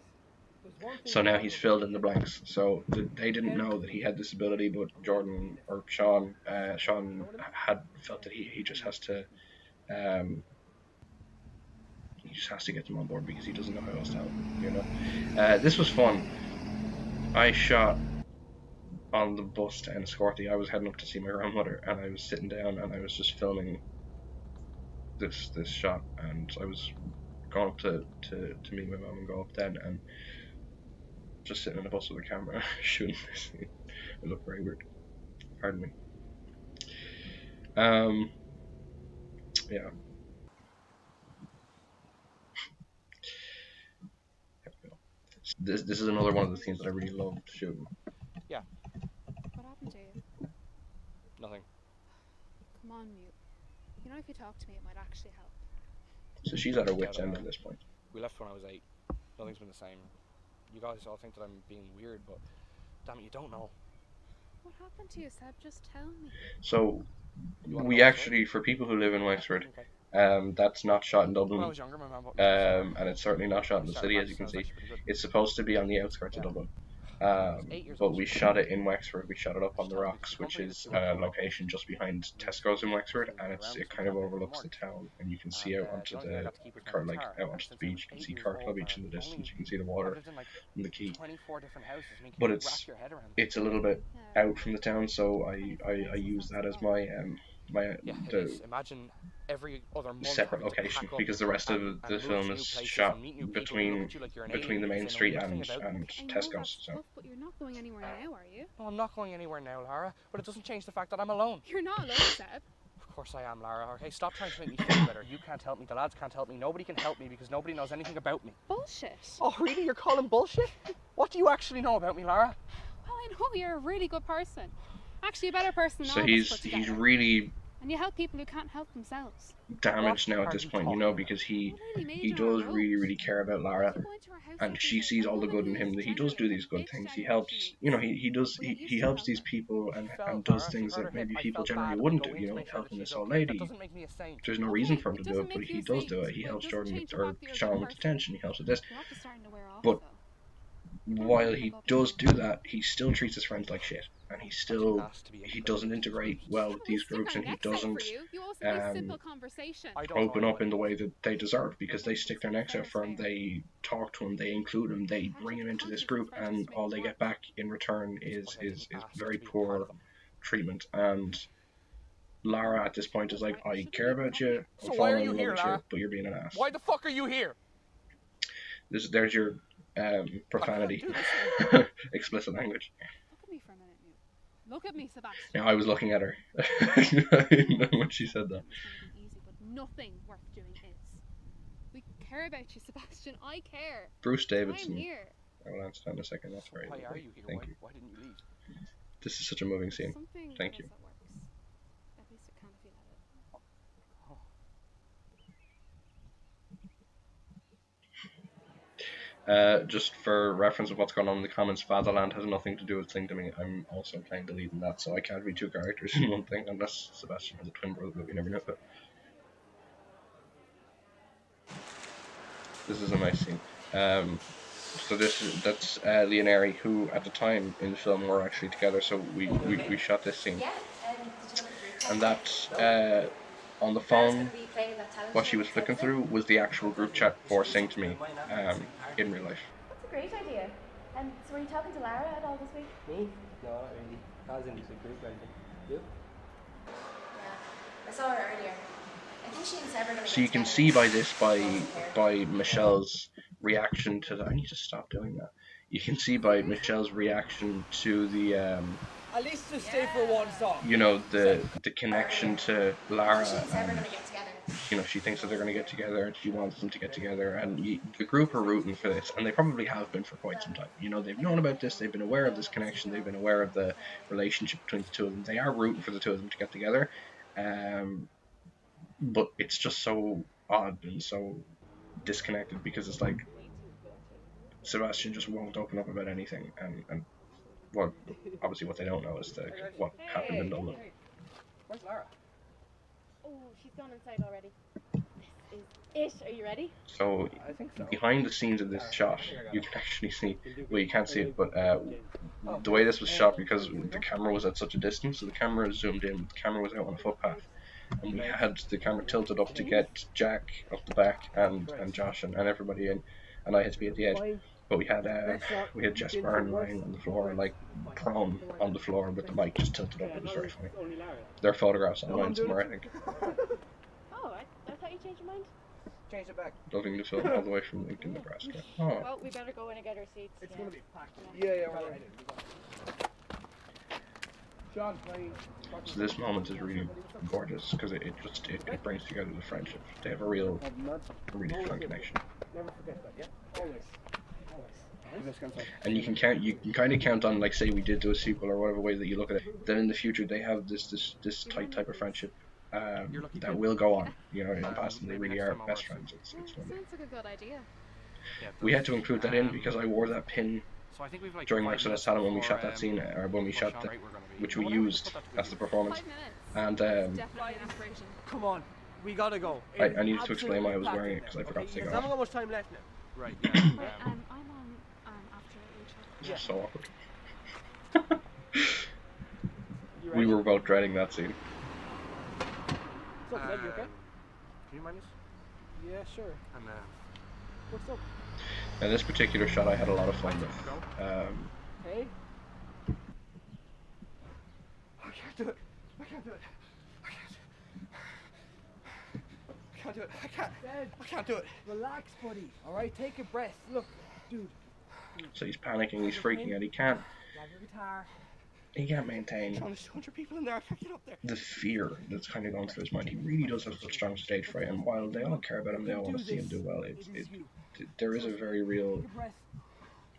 there's one thing. So now he's filled in the blanks. So they didn't know that he had this ability, but Jordan or Sean had felt that he just has to get them on board because he doesn't know how else to help them, you know. This was fun. I shot on the bus to Enniscorthy. I was heading up to see my grandmother, and I was sitting down and I was just filming this shot, and I was going up to meet my mum and go up then, and just sitting in a bus with a camera shooting this. It looked very weird. Pardon me. Yeah. This is another one of the scenes that I really loved shooting. What happened to you? Nothing. Come on, Mute. You know, if you talk to me, it might actually help. So she's at her wit's end at this point. We left when I was 8. Nothing's been the same. You guys all think that I'm being weird, but damn it, you don't know. What happened to you, Seb? Just tell me. So You wanna we know actually, for people who live in Wexford, Okay. that's not shot in When I Dublin, was younger, my mum bought me a and it's certainly not shot in the city, as you can see. It's supposed to be on the outskirts of Dublin, but we shot it in Wexford. We shot it up on the rocks, which is a location just behind Tesco's in Wexford, and it kind of overlooks the town, and you can see out onto the out onto the beach. You can see Kirklow Beach in the distance. You can see the water and the quay. 24 different houses. I mean, can But you wrap your head around that? it's a little bit out from the town, so I use that as my Yeah, it is. Imagine every other month separate having to location, pack up because the rest of and the move film to is new places shot and meet new people who between look at you like you're an the alien main because they street know and nothing about you. I know Tesco's. that's So tough, but you're not going anywhere now, are you? No, I'm not going anywhere now, Lara, but it doesn't change the fact that I'm alone. You're not alone, Seb. Of course I am, Lara. Okay, stop trying to make me feel better. You can't help me, the lads can't help me, nobody can help me because nobody knows anything about me. Bullshit. Oh, really? You're calling bullshit? What do you actually know about me, Lara? Well, I know you're a really good person. Actually, a better person than so all of us put he's together. really And you help people who can't help themselves. damaged What now at are this you point, you talking know, about? because he What really made he you does our road? really care about Lara, You go into our house and every she day. sees A all the woman good in him. who's That he does do generally these good bitch things. to He anyone helps, she you know, meets. he helps these people and does things that maybe people generally wouldn't do. You know, helping this old lady. That doesn't make me a saint. There's no reason for him to It do doesn't it, but make he you a does do saint, it. He but it helps doesn't Jordan change with, the or fact that you're a Sean good with person. detention. He helps with this. You're not just starting to wear off, But though. while he does do that, he still treats his friends like shit, and he doesn't integrate well with these groups, and he doesn't open up in the way that they deserve, because they stick their necks out for him, they talk to him, they include him, they bring him into this group, and all they get back in return is very poor treatment. And Lara at this point is like, I care about you, So I'm why are falling you in love here, with you, Lara? but you're being an ass. Why the fuck are you here? There's your profanity, I can't do explicit language. Look at me for a minute, Mute. Look at me, Sebastian. Yeah, I was looking at her when she said that. It's gonna be easy, but nothing worth doing is. We care about you, Sebastian. I care. Bruce I'm Davidson. here. I will answer that in a second. That's very Why are lovely. you here? Thank you. Why didn't you leave? This is such a moving scene. Something Thank about you. us that works. At least it can if you let it. Just for reference of what's going on in the comments, Fatherland has nothing to do with Sing to Me. I'm also playing the lead in that, so I can't be two characters in one thing, unless Sebastian has a twin brother, but we never know. But this is a nice scene. So that's Leoneri, who at the time in the film were actually together. So we shot this scene, and that's on the phone. What she was flicking through was the actual group chat for Sing to Me in real life. That's a great idea. And so were you talking to Lara at all this week? Me? No, not really. I was in the group right now. You? Yeah, I saw her earlier. I think she and Seb are going to So you can see by this, by Michelle's reaction to the. I need to stop doing that. You can see by Michelle's reaction to the At least just stay for one song. you know, the connection to Lara, She and Seb are and going to get together. you know, she thinks that they're going to get together, and she wants them to get together, and the group are rooting for this, and they probably have been for quite some time. You know, they've known about this, they've been aware of this connection, they've been aware of the relationship between the two of them. They are rooting for the two of them to get together, but it's just so odd and so disconnected, because it's like Sebastian just won't open up about anything, and well, obviously what they don't know is what happened in Dublin. Where's Lara? Oh, she's gone inside already. This is it. Are you ready? So I think so. behind the scenes of this shot, you can actually see, well, you can't see it, but the way this was shot, because the camera was at such a distance, so the camera is zoomed in, the camera was out on a footpath, and we had the camera tilted up to get Jack up the back and Josh and everybody in, and I had to be at the edge. But we had Jess Byrne lying on the floor, like prone on the floor with the mic just tilted up. It was very funny. There are photographs online somewhere, I think. Oh, I thought you changed your mind. Change it back. Loving the film all the way from Lincoln, Nebraska. Oh. Well, we better go in and get our seats. It's gonna be packed. Yeah, we're ready. John, playing. So this moment is really gorgeous because it brings together the friendship. They have a really strong connection. Never forget that, yeah? Always. And you can kind of count on, like, say we did do a sequel or whatever way that you look at it, then in the future they have this tight type of friendship that will go on, you know, in the past, and they really are best friends. It's Sounds like a good idea. we had to include that in because I wore that pin during Marcel Asylum when we shot that scene, or when we shot that, which we used as the performance. 5 minutes. And Definitely an inspiration. Come on, we gotta go. I needed to explain why I was wearing it because I forgot to take it I haven't off. got much time left now. Right. Wait, I'm on after Rachel. It's so awkward. We were both dreading that scene. What's up, Ed? You okay? Can you mind us? Yeah, sure. And What's up? Now this particular shot I had a lot of fun with. Hey? I can't do it. I can't do it. I can't do it. I can't do it. Relax, buddy. Alright, take a breath. Look, dude. So he's panicking, he's freaking out, he can't Grab your guitar. maintain John, there's 200 people in there. I can't get up there. the fear that's kind of going through his mind. He really does have such strong stage fright, and while they all care about him, they all want to see him do well. There is a very real, Take a breath.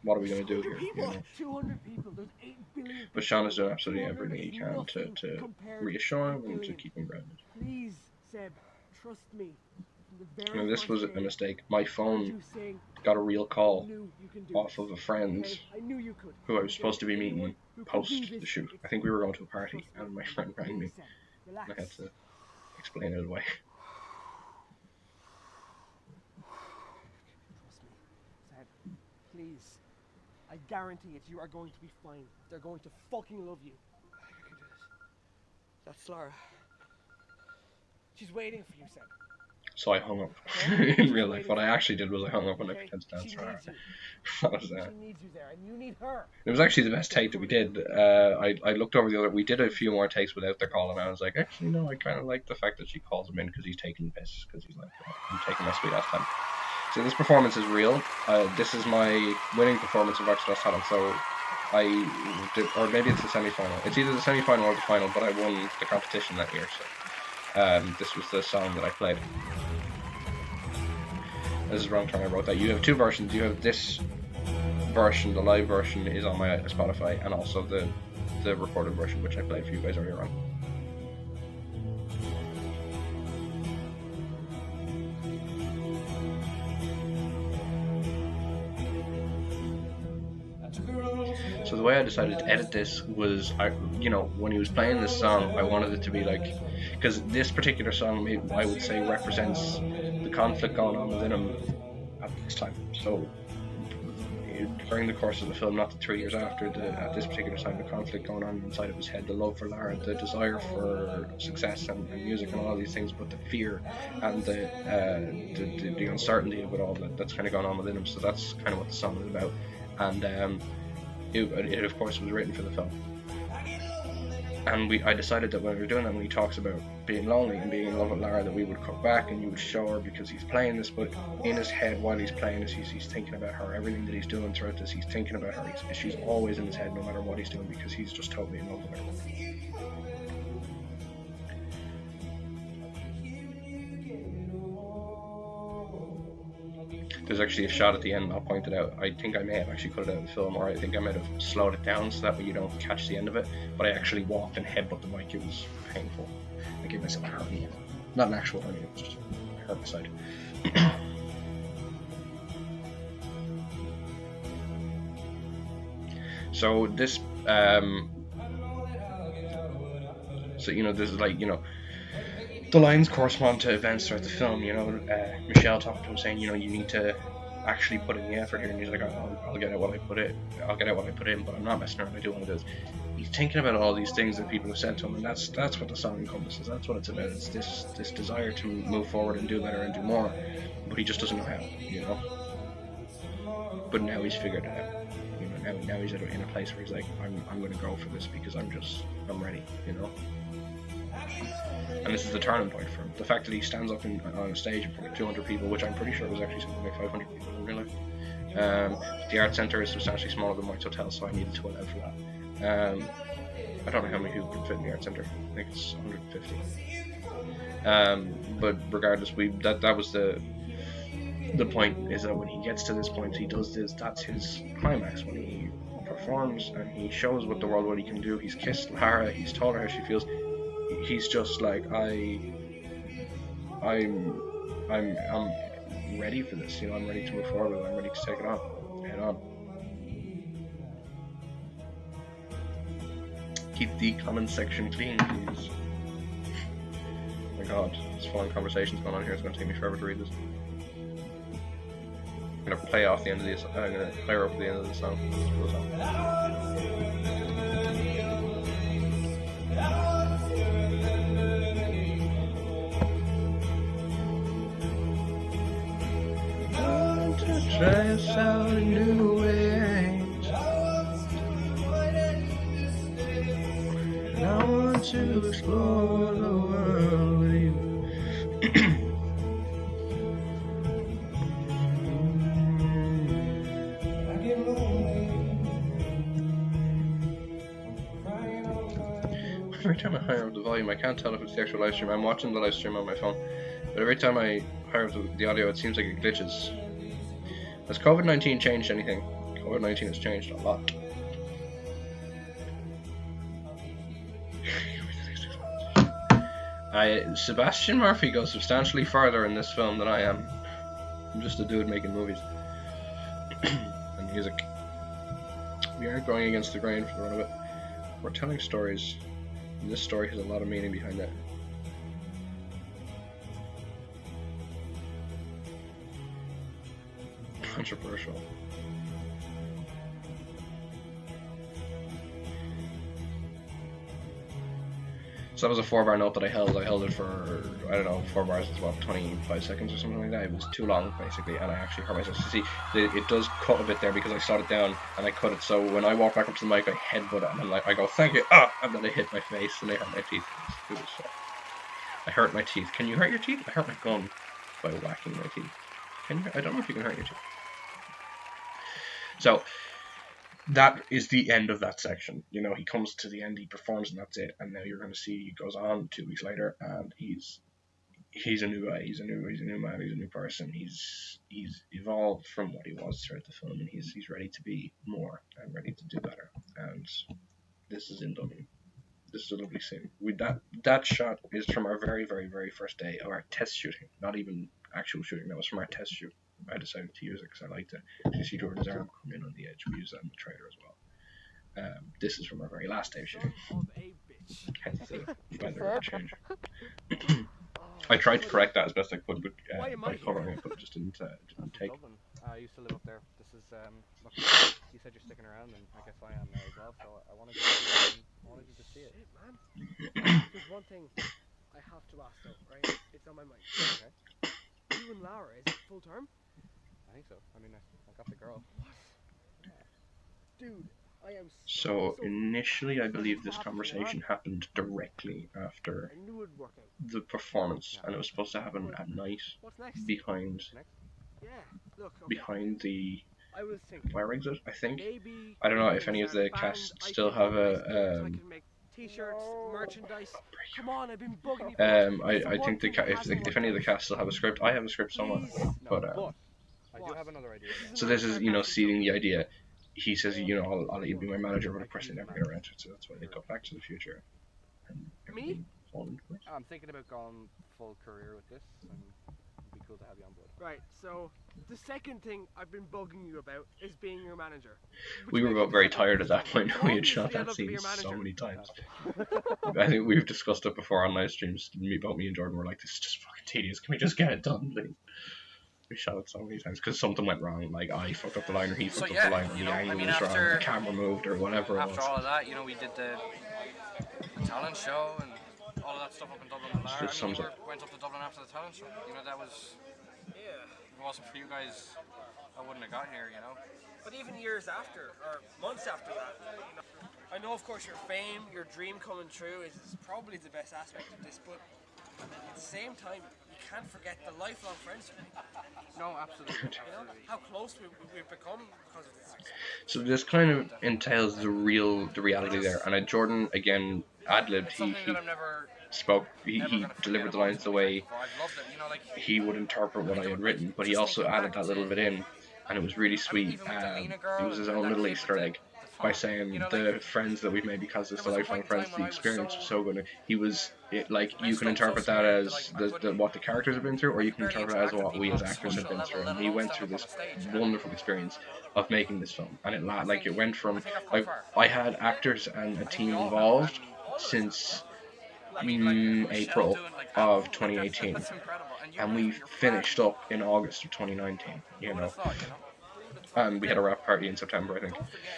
what are we going to do here? You know? 200 people. There's 8 billion. But Sean is doing absolutely everything he can to reassure him and to keep him grounded. Please, Seb, trust me. You know, this was a mistake. My phone got a real call off of a friend who I was supposed to be meeting post the shoot. I think we were going to a party, and my friend rang me, and I had to explain it away. Trust me, Seb. Please. I guarantee it. You are going to be fine. They're going to fucking love you. I think I can do this. That's Lara. She's waiting for you, Seb. So I hung up in real life. What I actually did was I hung up and I pretended to dance for her. That was She needs you there, and you need her. It was actually the best take that we did. I looked over the other. We did a few more takes without their call, and I was like, actually, no, I kind of like the fact that she calls him in because he's taking the piss. Because he's like, I'm taking my sweet ass time. So this performance is real. This is my winning performance of Watchparty Talent. So I did, or maybe it's the semi-final. It's either the semi-final or the final, but I won the competition that year. So this was the song that I played. This is the wrong turn. I wrote that. You have two versions. You have this version, the live version is on my Spotify, and also the recorded version, which I played for you guys earlier on. So the way I decided to edit this was, when he was playing this song, I wanted it to be like, because this particular song, I would say, represents the conflict going on within him at this time. So during the course of the film, not the 3 years after, at this particular time, the conflict going on inside of his head, the love for Lara, the desire for success and music and all these things, but the fear and the uncertainty of it all that's kind of gone on within him. So that's kind of what the song is about. And it of course was written for the film. And I decided that when we were doing that, when he talks about being lonely and being in love with Lara, that we would cut back and you would show her, because he's playing this, but in his head while he's playing this, he's thinking about her. Everything that he's doing throughout this, he's thinking about her. She's always in his head no matter what he's doing, because he's just totally in love with her. There's actually a shot at the end, I'll point it out. I think I may have actually cut it out of the film, or I think I might have slowed it down so that way you don't catch the end of it. But I actually walked and headbutt the mic. It was painful. I gave myself a hernia. Not an actual hernia, it was just a hurt side. So this So this is like the lines correspond to events throughout the film. Michelle talking to him saying, you need to actually put in the effort here, and he's like, I'll get out what I put in, but I'm not messing around. I do want to do this. He's thinking about all these things that people have said to him, and that's what the song encompasses. That's what it's about. It's this desire to move forward and do better and do more, but he just doesn't know how. But now he's figured it out. Now he's in a place where he's like, I'm going to go for this because I'm ready. And this is the turning point for him. The fact that he stands up on a stage in front of 200 people, which I'm pretty sure was actually something like 500 people in real life. The art centre is substantially smaller than White's Hotel, so I needed to allow for that. I don't know how many people can fit in the art centre. I think it's 150. But regardless, that was the point, is that when he gets to this point, he does this. That's his climax, when he performs and he shows what the world what he can do. He's kissed Lara. He's told her how she feels. He's just like, I'm ready for this. I'm ready to move forward. I'm ready to take it on, head on. Keep the comment section clean, please. Oh my god, there's foreign conversations going on here. It's going to take me forever to read this. I'm going to play off the end of this. I'm going to play over the end of the song. Try us out in new ways. And I want to explore the world with you. Every time I higher up the volume, I can't tell if it's the actual live stream. I'm watching the live stream on my phone, but every time I higher up the audio, it seems like it glitches. Has COVID-19 changed anything? COVID-19 has changed a lot. Sebastian Murphy goes substantially farther in this film than I am. I'm just a dude making movies. And music. We aren't going against the grain for the run of it. We're telling stories, and this story has a lot of meaning behind it. Controversial. So that was a 4-bar note that I held. I held it for, I don't know, 4 bars is what, 25 seconds or something like that. It was too long, basically, and I actually hurt myself. You see, it does cut a bit there because I slowed it down and I cut it. So when I walk back up to the mic, I headbutt it, and then I go, thank you, and then I hit my face and I hurt my teeth. I hurt my teeth. Can you hurt your teeth? I hurt my gum by whacking my teeth. Can you? I don't know if you can hurt your teeth. So that is the end of that section. He comes to the end, he performs, and that's it. And now you're going to see he goes on 2 weeks later, and he's a new guy. He's a new man. He's a new person. He's evolved from what he was throughout the film, and he's ready to be more and ready to do better. And this is in Dublin. This is a lovely scene. That shot is from our very, very, very first day of our test shooting. Not even actual shooting. That was from our test shoot. I decided to use it because I liked it. You see Jordan's arm come in on the edge. We use that in the trailer as well. This is from our very last day of shooting. Hence the weather change. I tried to correct that as best I could, but by covering it, but it just didn't take. I used to live up there. This is look, you said you're sticking around, and I guess I am now as well. So I wanted you to see it. Man, there's one thing I have to ask though, right? It's on my mind. Okay. You and Laura, is it full term? I think so. I mean, I got the girl. What? Dude, I am So initially, I believe this conversation happened directly after I knew it'd work out. the performance, and it was supposed to happen at night What's next? behind Yeah, look, okay. behind the I was thinking fire exit, I think. maybe I don't know we if can any of start the band. cast I still can have organise things, a I can make t-shirts, merchandise. Come on, I've been bugging you. For I think if any of the cast still have a script, I have a script somewhere, but I do have another idea. so this is seeding the idea. He says, I'll let you be my manager, but of course they never get around to it, so that's why they go back to the future. And Me? fall into place. I'm thinking about going full career with this, and it'd be cool to have you on board. Right, so the second thing I've been bugging you about is being your manager. We were both very tired at that point. We had shot that scene so many times. I think we've discussed it before on live streams. Both me and Jordan were like, this is just fucking tedious. Can we just get it done, please? We shot it so many times because something went wrong. Like I fucked up the line, or he fucked up the line, or the angle was wrong, the camera moved, or whatever it was. After all of that, you know, we did the talent show and all of that stuff up in Dublin. Went up to Dublin after the talent show. You know, that was. Yeah. If it wasn't for you guys, I wouldn't have got here. You know. But even years after, or months after that, you know, I know, of course, your fame, your dream coming true is probably the best aspect of this, but at the same time, you can't forget the lifelong friendship. No, absolutely. You know, how close we've become because of this. So this kind of entails the reality there. And Jordan, again, ad-libbed. He spoke, he delivered the lines the way he would interpret what I had written, but he also added that little bit in, and it was really sweet. It was his own little Easter egg by saying the friends that we've made because it's the lifelong friends, the experience was so good. He was like, you can interpret that as what the characters have been through, or you can interpret it as what we as actors have been through. And he went through this wonderful experience of making this film, and it went from like I had actors and a team involved since April of 2018, and we finished up in August of 2019. You know. And we had a wrap party in September, I think.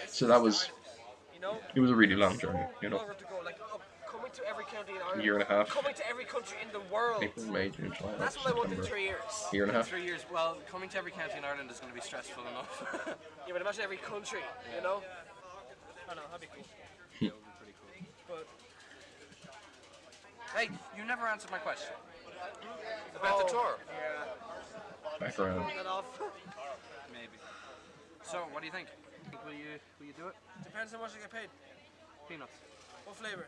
So it was a really long journey, you know. Coming to every county in Ireland. A year and a half. Coming to every country in the world. April, May, June, July, That's what I want in 3 years. A year and a half. 3 years. Well, coming to every county in Ireland is going to be stressful enough. Yeah, but imagine every country, you know. I know, that'd be cool. That would be pretty cool. But hey, you never answered my question about the tour. Yeah. Background. Maybe. So, what do you think? Will you do it? Depends how much I get paid. Peanuts. What flavour?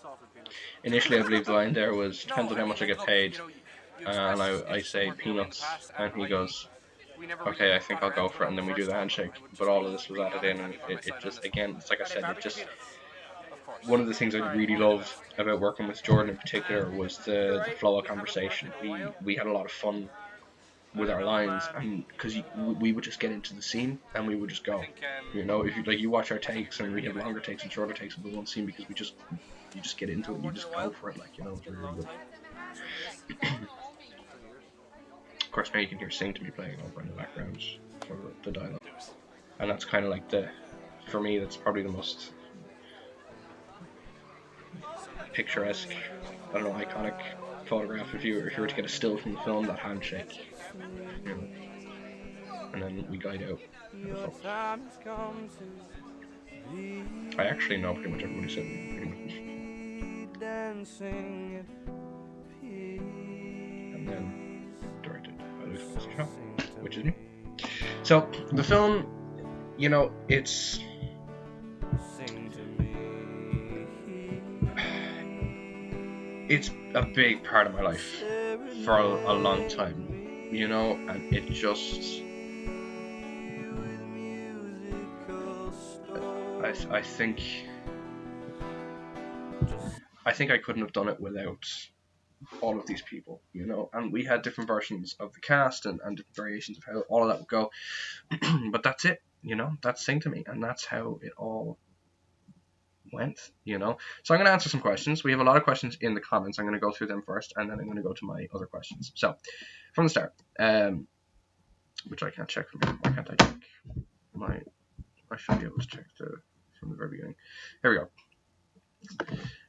Salted peanuts. Initially, I believe the line there was, depends on how much I get paid. And I say peanuts, and he goes, okay, I think I'll go for it, and then we do the handshake. But all of this was added in, and it just, again, it's like I said, it just, one of the things I really love about working with Jordan in particular was the flow of conversation. We had a lot of fun with our lines, and because we would just get into the scene and we would just go, you know. If you watch our takes, and we have longer takes and shorter takes of the one scene, because you just get into it and you just go for it, like, you know. It's really good. Of course, now you can hear Sing to me playing over in the background for the dialogue, and that's kind of like for me, that's probably the most picturesque, I don't know, iconic photograph. If you were to get a still from the film, that handshake. You know. And then we guide out. I actually know pretty much everybody said and then directed by Luke Shaw, which is me. So the film, you know, it's a big part of my life for a long time. You know, and it just, I think I couldn't have done it without all of these people, you know. And we had different versions of the cast and different variations of how all of that would go, but that's it, you know. That's Sing to me, and that's how it all went, you know. So I'm going to answer some questions. We have a lot of questions in the comments. I'm going to go through them first, and then I'm going to go to my other questions. So from the start, which I can't check from here. Why can't I check I should be able to check from the very beginning. Here we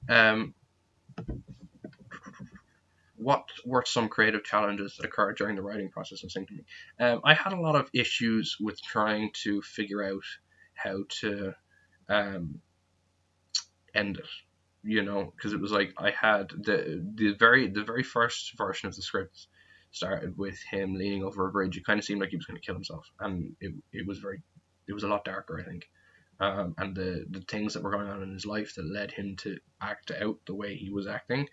go. What were some creative challenges that occurred during the writing process of Sing to Me? I had a lot of issues with trying to figure out how to end it, you know, because it was like I had the very first version of the script started with him leaning over a bridge. It kind of seemed like he was going to kill himself, and it was a lot darker, I think, and the things that were going on in his life that led him to act out the way he was acting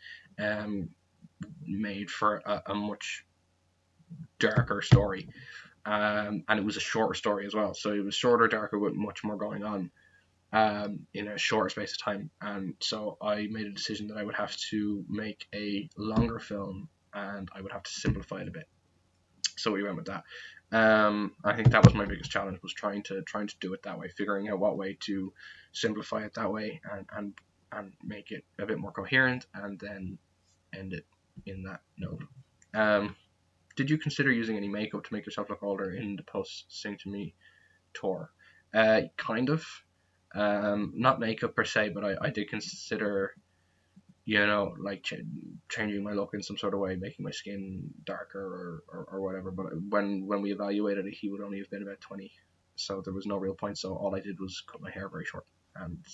made for a much darker story, and it was a shorter story as well, so it was shorter, darker, with much more going on in a shorter space of time. And so I made a decision that I would have to make a longer film and I would have to simplify it a bit. So we went with that. I think that was my biggest challenge, was trying to do it that way, figuring out what way to simplify it that way and make it a bit more coherent, and then end it in that note. Did you consider using any makeup to make yourself look older in the post Sing to Me tour? Kind of. Not makeup per se, but I did consider, like changing my look in some sort of way, making my skin darker or whatever. But when we evaluated it, he would only have been about 20, so there was no real point. So all I did was cut my hair very short and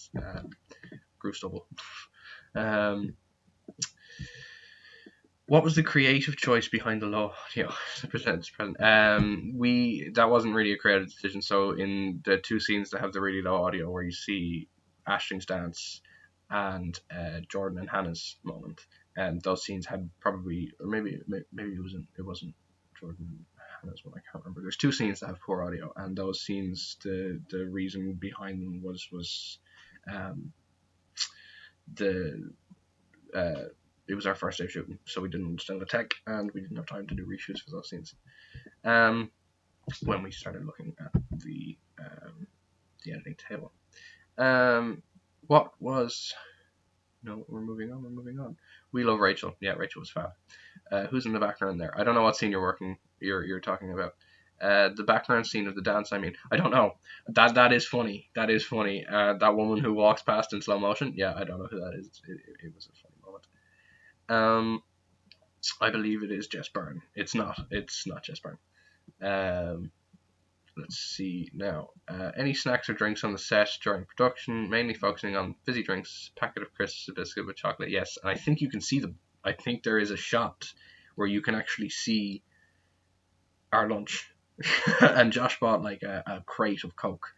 grew stubble. What was the creative choice behind the low percentage present? That wasn't really a creative decision. So in the two scenes that have the really low audio, where you see Ashling's dance and Jordan and Hannah's moment, and those scenes had probably, or maybe it wasn't Jordan and Hannah's one, I can't remember. There's two scenes that have poor audio, and those scenes, the reason behind them was it was our first day shooting, so we didn't understand the tech, and we didn't have time to do reshoots for those scenes. When we started looking at the editing table, what was? No, we're moving on. We love Rachel. Yeah, Rachel was fab. Who's in the background there? I don't know what scene you're talking about. The background scene of the dance. I mean, I don't know. That is funny. That is funny. That woman who walks past in slow motion. Yeah, I don't know who that is. It was a funny moment. I believe it is Jess Byrne. It's not Jess Byrne. Let's see now. Any snacks or drinks on the set during production, mainly focusing on fizzy drinks, packet of crisps, a biscuit with chocolate. Yes, and I think you can see them. I think there is a shot where you can actually see our lunch. And Josh bought like a crate of Coke,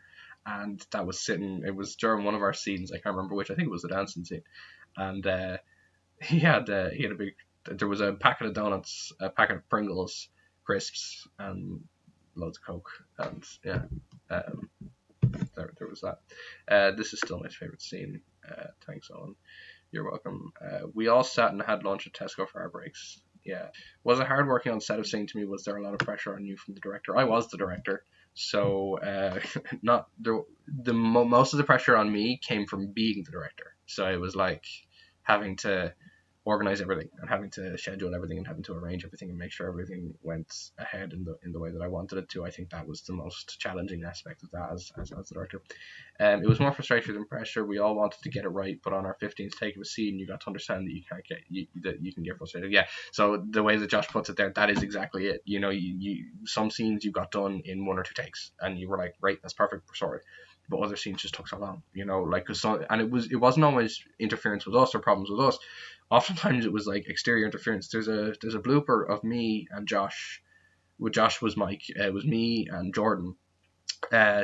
and that was sitting. It was during one of our scenes. I can't remember which. I think it was the dancing scene, and he had a big. There was a packet of donuts, a packet of Pringles, crisps, and loads of Coke, and yeah, there was that. This is still my favorite scene. Thanks, Owen. You're welcome. We all sat and had lunch at Tesco for our breaks. Yeah. Was it hard working on set of Sing to Me? Was there a lot of pressure on you from the director? I was the director, so not the most of the pressure on me came from being the director. So it was like having to organize everything and having to schedule everything and having to arrange everything and make sure everything went ahead in the way that I wanted it to. I think that was the most challenging aspect of that as the director. It was more frustration than pressure. We all wanted to get it right, but on our 15th take of a scene, you got to understand that you can get frustrated. Yeah. So the way that Josh puts it there, that is exactly it. You some scenes you got done in 1 or 2 takes, and you were like, right, that's perfect, we're sorry. But other scenes just took so long, and it wasn't always interference with us or problems with us. Oftentimes it was like exterior interference. There's a blooper of me and Josh. Well, Josh was Mike. It was me and Jordan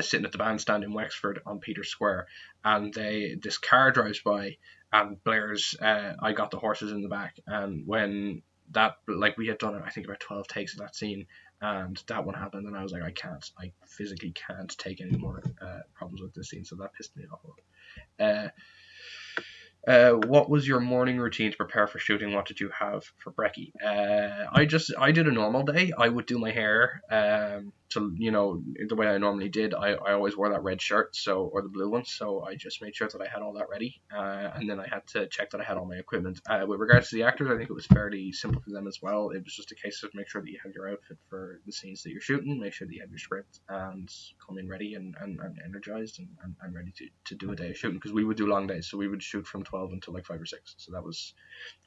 sitting at the bandstand in Wexford on Peter Square, and this car drives by and blares, I got the horses in the back. And when that, like, we had done I think about 12 takes of that scene, and that one happened, and I was like, I physically can't take any more problems with this scene. So that pissed me off. What was your morning routine to prepare for shooting? What did you have for brekkie? I did a normal day. I would do my hair the way I normally did. I always wore that red shirt, or the blue one, so I just made sure that I had all that ready, and then I had to check that I had all my equipment. With regards to the actors, I think it was fairly simple for them as well. It was just a case of make sure that you have your outfit for the scenes that you're shooting, make sure that you have your script, and come in ready and energized and ready to do a day of shooting, because we would do long days, so we would shoot from 12 until like 5 or 6. So that was,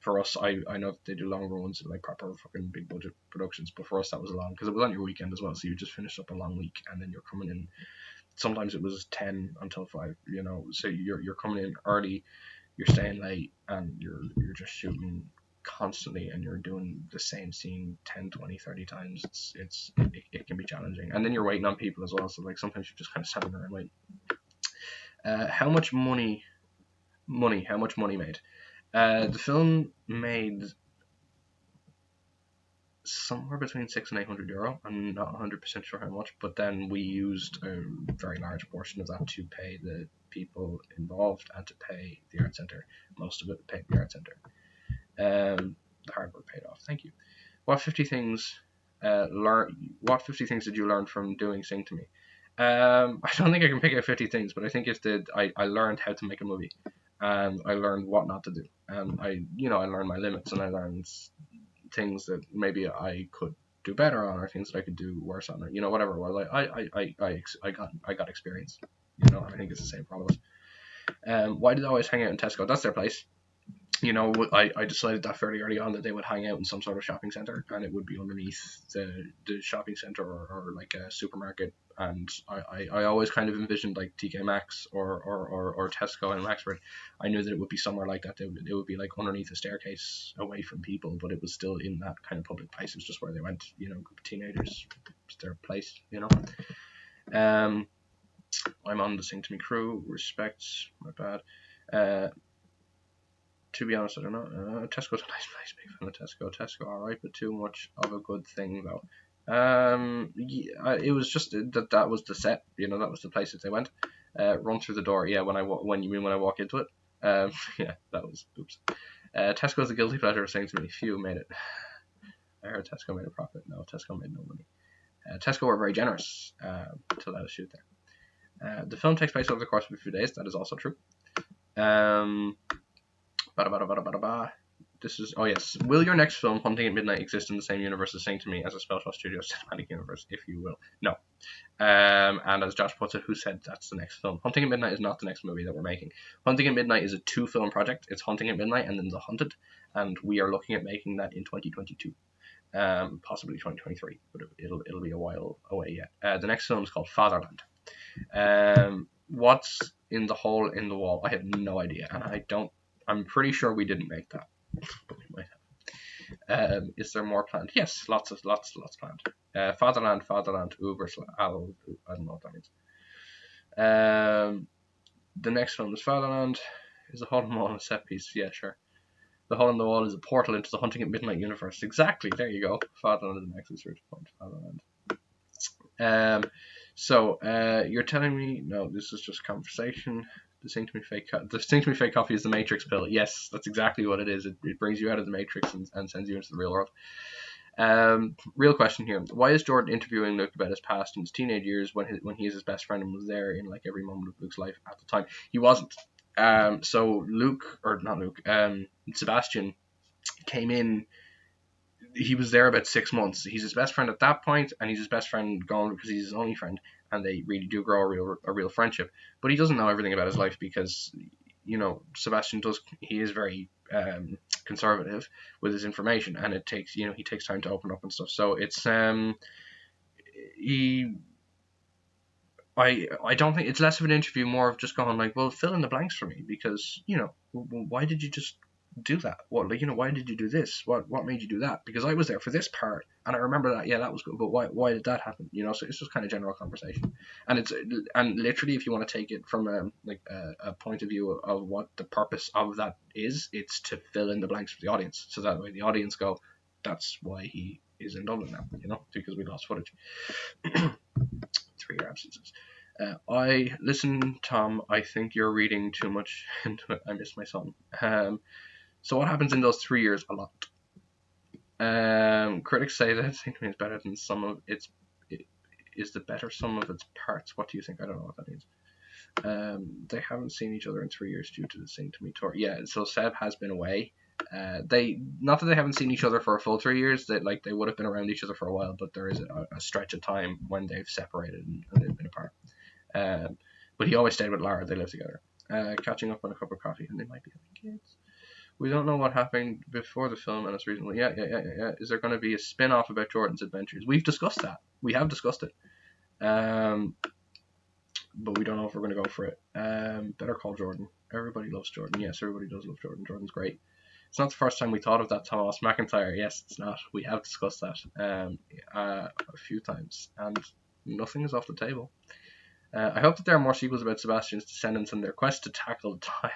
for us, I know that they do longer ones, like proper fucking big budget productions, but for us that was long, because it was on your weekend as well, so you just finished up a long week, and then you're coming in, sometimes it was 10 until 5, so you're coming in early, you're staying late, and you're just shooting constantly, and you're doing the same scene 10, 20, 30 times. It can be challenging, and then you're waiting on people as well, so like sometimes you're just kind of standing there and waiting. How much money made? The film made somewhere between €600 and €800. I'm not 100% sure how much, but then we used a very large portion of that to pay the people involved and to pay the art centre. Most of it paid the art centre. The hard work paid off. Thank you. What 50 things What 50 things did you learn from doing Sing to Me? I don't think I can pick out 50 things, but I think I learned how to make a movie, and I learned what not to do, and I learned my limits, and I learned things that maybe I could do better on, or things that I could do worse on, or whatever it was. I got experience. I think it's the same for all of us. Why did I always hang out in Tesco? That's their place. I decided that fairly early on that they would hang out in some sort of shopping centre, and it would be underneath the shopping centre or like a supermarket. And I always kind of envisioned like TK Maxx or Tesco in Wexford. I knew that it would be somewhere like that. It would be like underneath a staircase away from people, but it was still in that kind of public place. It was just where they went, group of teenagers. It's their place, I'm on the Sing to Me crew. Respects, my bad. To be honest, I don't know. Tesco's a nice place. Big fan of Tesco. Tesco, alright, but too much of a good thing though. It was just that was the set. That was the place that they went. Run through the door. Yeah, when I walk into it. Yeah, that was oops. Tesco's a guilty pleasure of Sing to Me. Phew, made it. I heard Tesco made a profit. No, Tesco made no money. Tesco were very generous to let us shoot there. The film takes place over the course of a few days. That is also true. This is yes. Will your next film, Hunting at Midnight, exist in the same universe as Sing to Me, as a Spellshot Studios cinematic universe, if you will? No. And as Josh puts it, who said that's the next film? Hunting at Midnight is not the next movie that we're making. Hunting at Midnight is a 2-film project. It's Hunting at Midnight and then The Hunted, and we are looking at making that in 2022. Possibly 2023, but it'll be a while away yet. The next film is called Fatherland. What's in the hole in the wall? I have no idea, and I'm pretty sure we didn't make that, but we might have. Is there more planned? Yes, lots planned. Fatherland, Uber, I don't know what that means. The next film is Fatherland. Is the hole in the wall a set piece? Yeah, sure. The hole in the wall is a portal into the Hunting at Midnight universe. Exactly. There you go. Fatherland is the next research point. Fatherland. So you're telling me no? This is just conversation. The Sing to Me fake coffee is the Matrix pill. Yes, that's exactly what it is. It brings you out of the Matrix and sends you into the real world. Real question here: why is Jordan interviewing Luke about his past and his teenage years when he is his best friend and was there in like every moment of Luke's life at the time? He wasn't. So Sebastian came in. He was there about 6 months. He's his best friend at that point, and he's his best friend going because he's his only friend, and they really do grow a real friendship. But he doesn't know everything about his life because, Sebastian he is very conservative with his information, and it takes, he takes time to open up and stuff. So it's I don't think it's less of an interview, more of just going like, well, fill in the blanks for me because, why did you just do that? What, why did you do this? What made you do that? Because I was there for this part and I remember that. Yeah, that was good, but why did that happen? So it's just kind of general conversation, and literally, if you want to take it from a point of view of what the purpose of that is, it's to fill in the blanks for the audience, so that way the audience go, that's why he is in Dublin now, because we lost footage. 3 absences. Listen, Tom, I think you're reading too much into it. I miss my son. So what happens in those 3 years? A lot. Critics say that Sing to Me is better than some of its. Is the better sum of its parts? What do you think? I don't know what that means. They haven't seen each other in 3 years due to the Sing to Me tour. Yeah, so Seb has been away. Not that they haven't seen each other for a full 3 years. That they would have been around each other for a while, but there is a stretch of time when they've separated and they've been apart. But he always stayed with Lara. They live together. Catching up on a cup of coffee, and they might be having kids. We don't know what happened before the film, and it's reasonable. Yeah. Is there going to be a spin-off about Jordan's adventures? We've discussed that. We have discussed it. But we don't know if we're going to go for it. Better Call Jordan. Everybody loves Jordan. Yes, everybody does love Jordan. Jordan's great. It's not the first time we thought of that, Thomas McIntyre. Yes, it's not. We have discussed that a few times, and nothing is off the table. I hope that there are more sequels about Sebastian's descendants and their quest to tackle the time.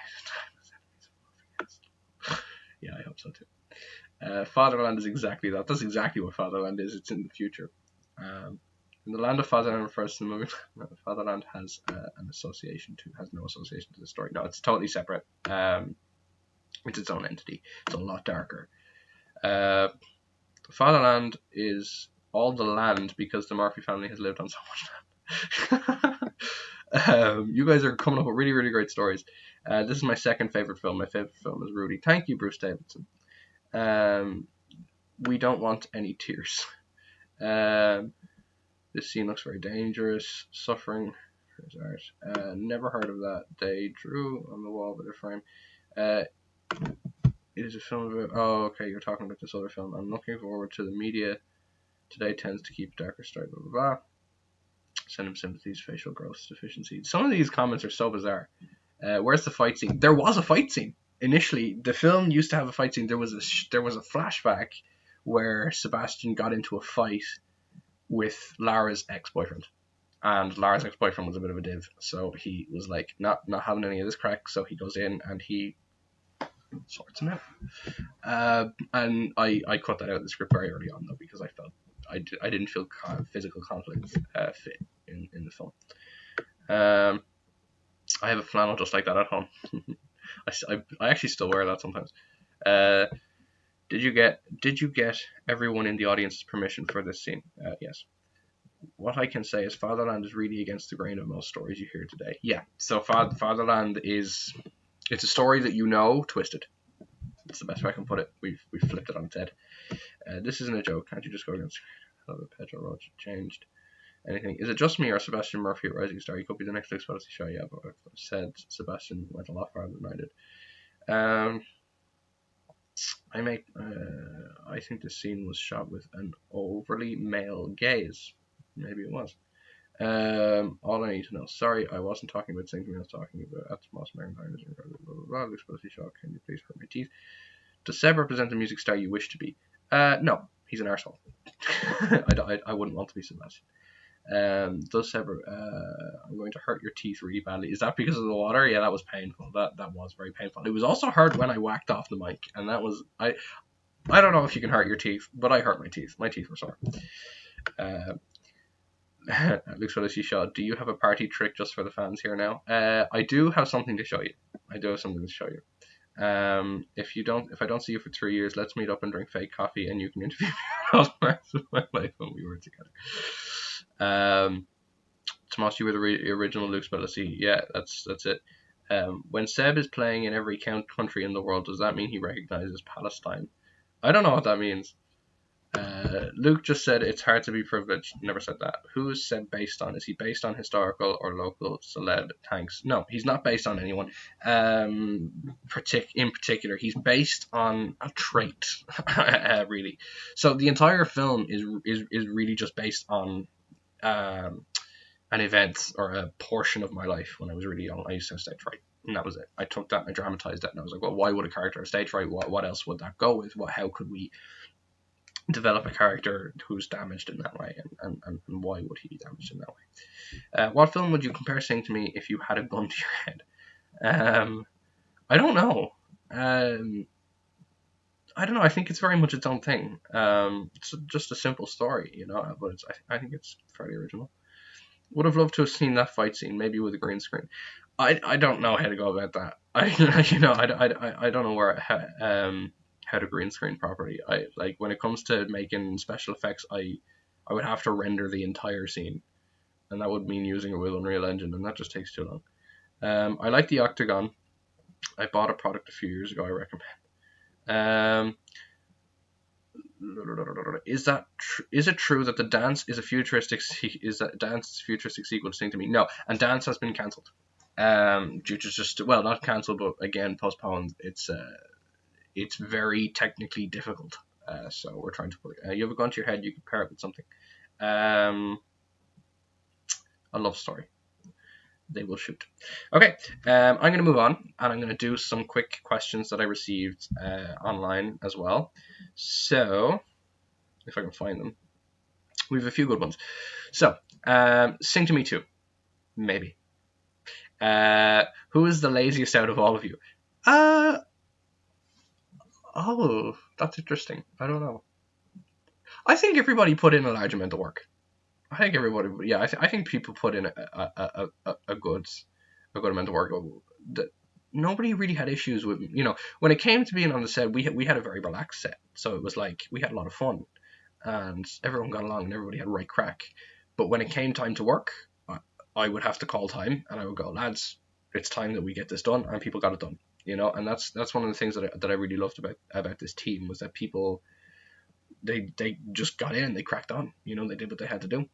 Yeah, I hope so too. Fatherland is exactly that. That's exactly what Fatherland is. It's in the future. In the land of Fatherland refers to the movie. Fatherland has no association to the story. No, it's totally separate. It's its own entity. It's a lot darker. Fatherland is all the land because the Murphy family has lived on so much land. You guys are coming up with really, really great stories. This is my second favorite film. My favorite film is Rudy. Thank you, Bruce Davidson. We don't want any tears. This scene looks very dangerous. Suffering. Here's art. Never heard of that. They drew on the wall with a frame. It is a film about... Oh, okay, you're talking about this other film. I'm looking forward to the media. Today tends to keep darker story, blah, blah, blah. Send him sympathies, facial growth deficiency. Some of these comments are so bizarre. Where's the fight scene? There was a fight scene. Initially, the film used to have a fight scene. There was a flashback where Sebastian got into a fight with Lara's ex-boyfriend. And Lara's ex-boyfriend was a bit of a div. So he was like, not having any of this crack. So he goes in and he sorts him out. And I cut that out of the script very early on, though, because I felt I didn't feel physical conflict fit in the film. I have a flannel just like that at home. I actually still wear that sometimes. Did you get everyone in the audience's permission for this scene? Yes. What I can say is Fatherland is really against the grain of most stories you hear today. Yeah. So Fatherland it's a story that you know twisted. That's the best way I can put it. We've flipped it on its head. This isn't a joke. Can't you just go against the Pedro Roach changed anything? Is it just me or Sebastian Murphy at Rising Star? He could be the next Luke show. Yeah, but I've said Sebastian went a lot farther than I did. I think the scene was shot with an overly male gaze. Maybe it was. All I need to know. Sorry, I wasn't talking about singing. I was talking about at the most maritime. Blah blah blah. Luke shot. Can you please hurt my teeth? Does Seb represent the music star you wish to be? No, he's an arsehole. I wouldn't want to be Sebastian. Does Seb? I'm going to hurt your teeth really badly. Is that because of the water? Yeah, that was painful. That was very painful. It was also hard when I whacked off the mic, and that was I don't know if you can hurt your teeth, but I hurt my teeth. My teeth were sore. Looks what I see shot. Do you have a party trick just for the fans here now? I do have something to show you. If I don't see you for 3 years, let's meet up and drink fake coffee, and you can interview me on all parts of my life when we were together. Tomas, you were the original Luke Spelacey. Yeah, that's it. When Seb is playing in every country in the world, does that mean he recognizes Palestine? I don't know what that means. Luke just said it's hard to be privileged. Never said that. Who is Seb based on? Is he based on historical or local celeb? Thanks. No, he's not based on anyone. In particular, he's based on a trait, really. So the entire film is really just based on an event or a portion of my life when I was really young. I used to have stage fright, and that was it. I took that and I dramatized it, and I was like, well, why would a character have stage fright? What else would that go with? How could we develop a character who's damaged in that way, and why would he be damaged in that way? What film would you compare Sing to Me if you had a gun to your head? I don't know. I don't know. I think it's very much its own thing. It's just a simple story, you know, but I think it's fairly original. Would have loved to have seen that fight scene, maybe with a green screen. I don't know how to go about that. I don't know how to green screen properly. When it comes to making special effects, I would have to render the entire scene, and that would mean using it with Unreal Engine, and that just takes too long. I like the Octagon. I bought a product a few years ago. I recommend. Is it true that the dance is a futuristic sequel to Sing to Me? No, and Dance has been cancelled. Due to just not cancelled, but again postponed. It's very technically difficult, so we're trying to put you have a gun to your head, you can pair it with something. A love story. They will shoot. Okay, I'm going to move on, and I'm going to do some quick questions that I received online as well. So, if I can find them. We have a few good ones. So, Sing to Me 2. Maybe. Who is the laziest out of all of you? Oh, that's interesting. I don't know. I think everybody put in a large amount of work. I think everybody, yeah. I think people put in a good amount of work. nobody really had issues with, when it came to being on the set, we had a very relaxed set. So it was like, we had a lot of fun and everyone got along and everybody had right crack. But when it came time to work, I would have to call time and I would go, lads, it's time that we get this done, and people got it done, and that's one of the things that I really loved about this team, was that people, they just got in and they cracked on, they did what they had to do.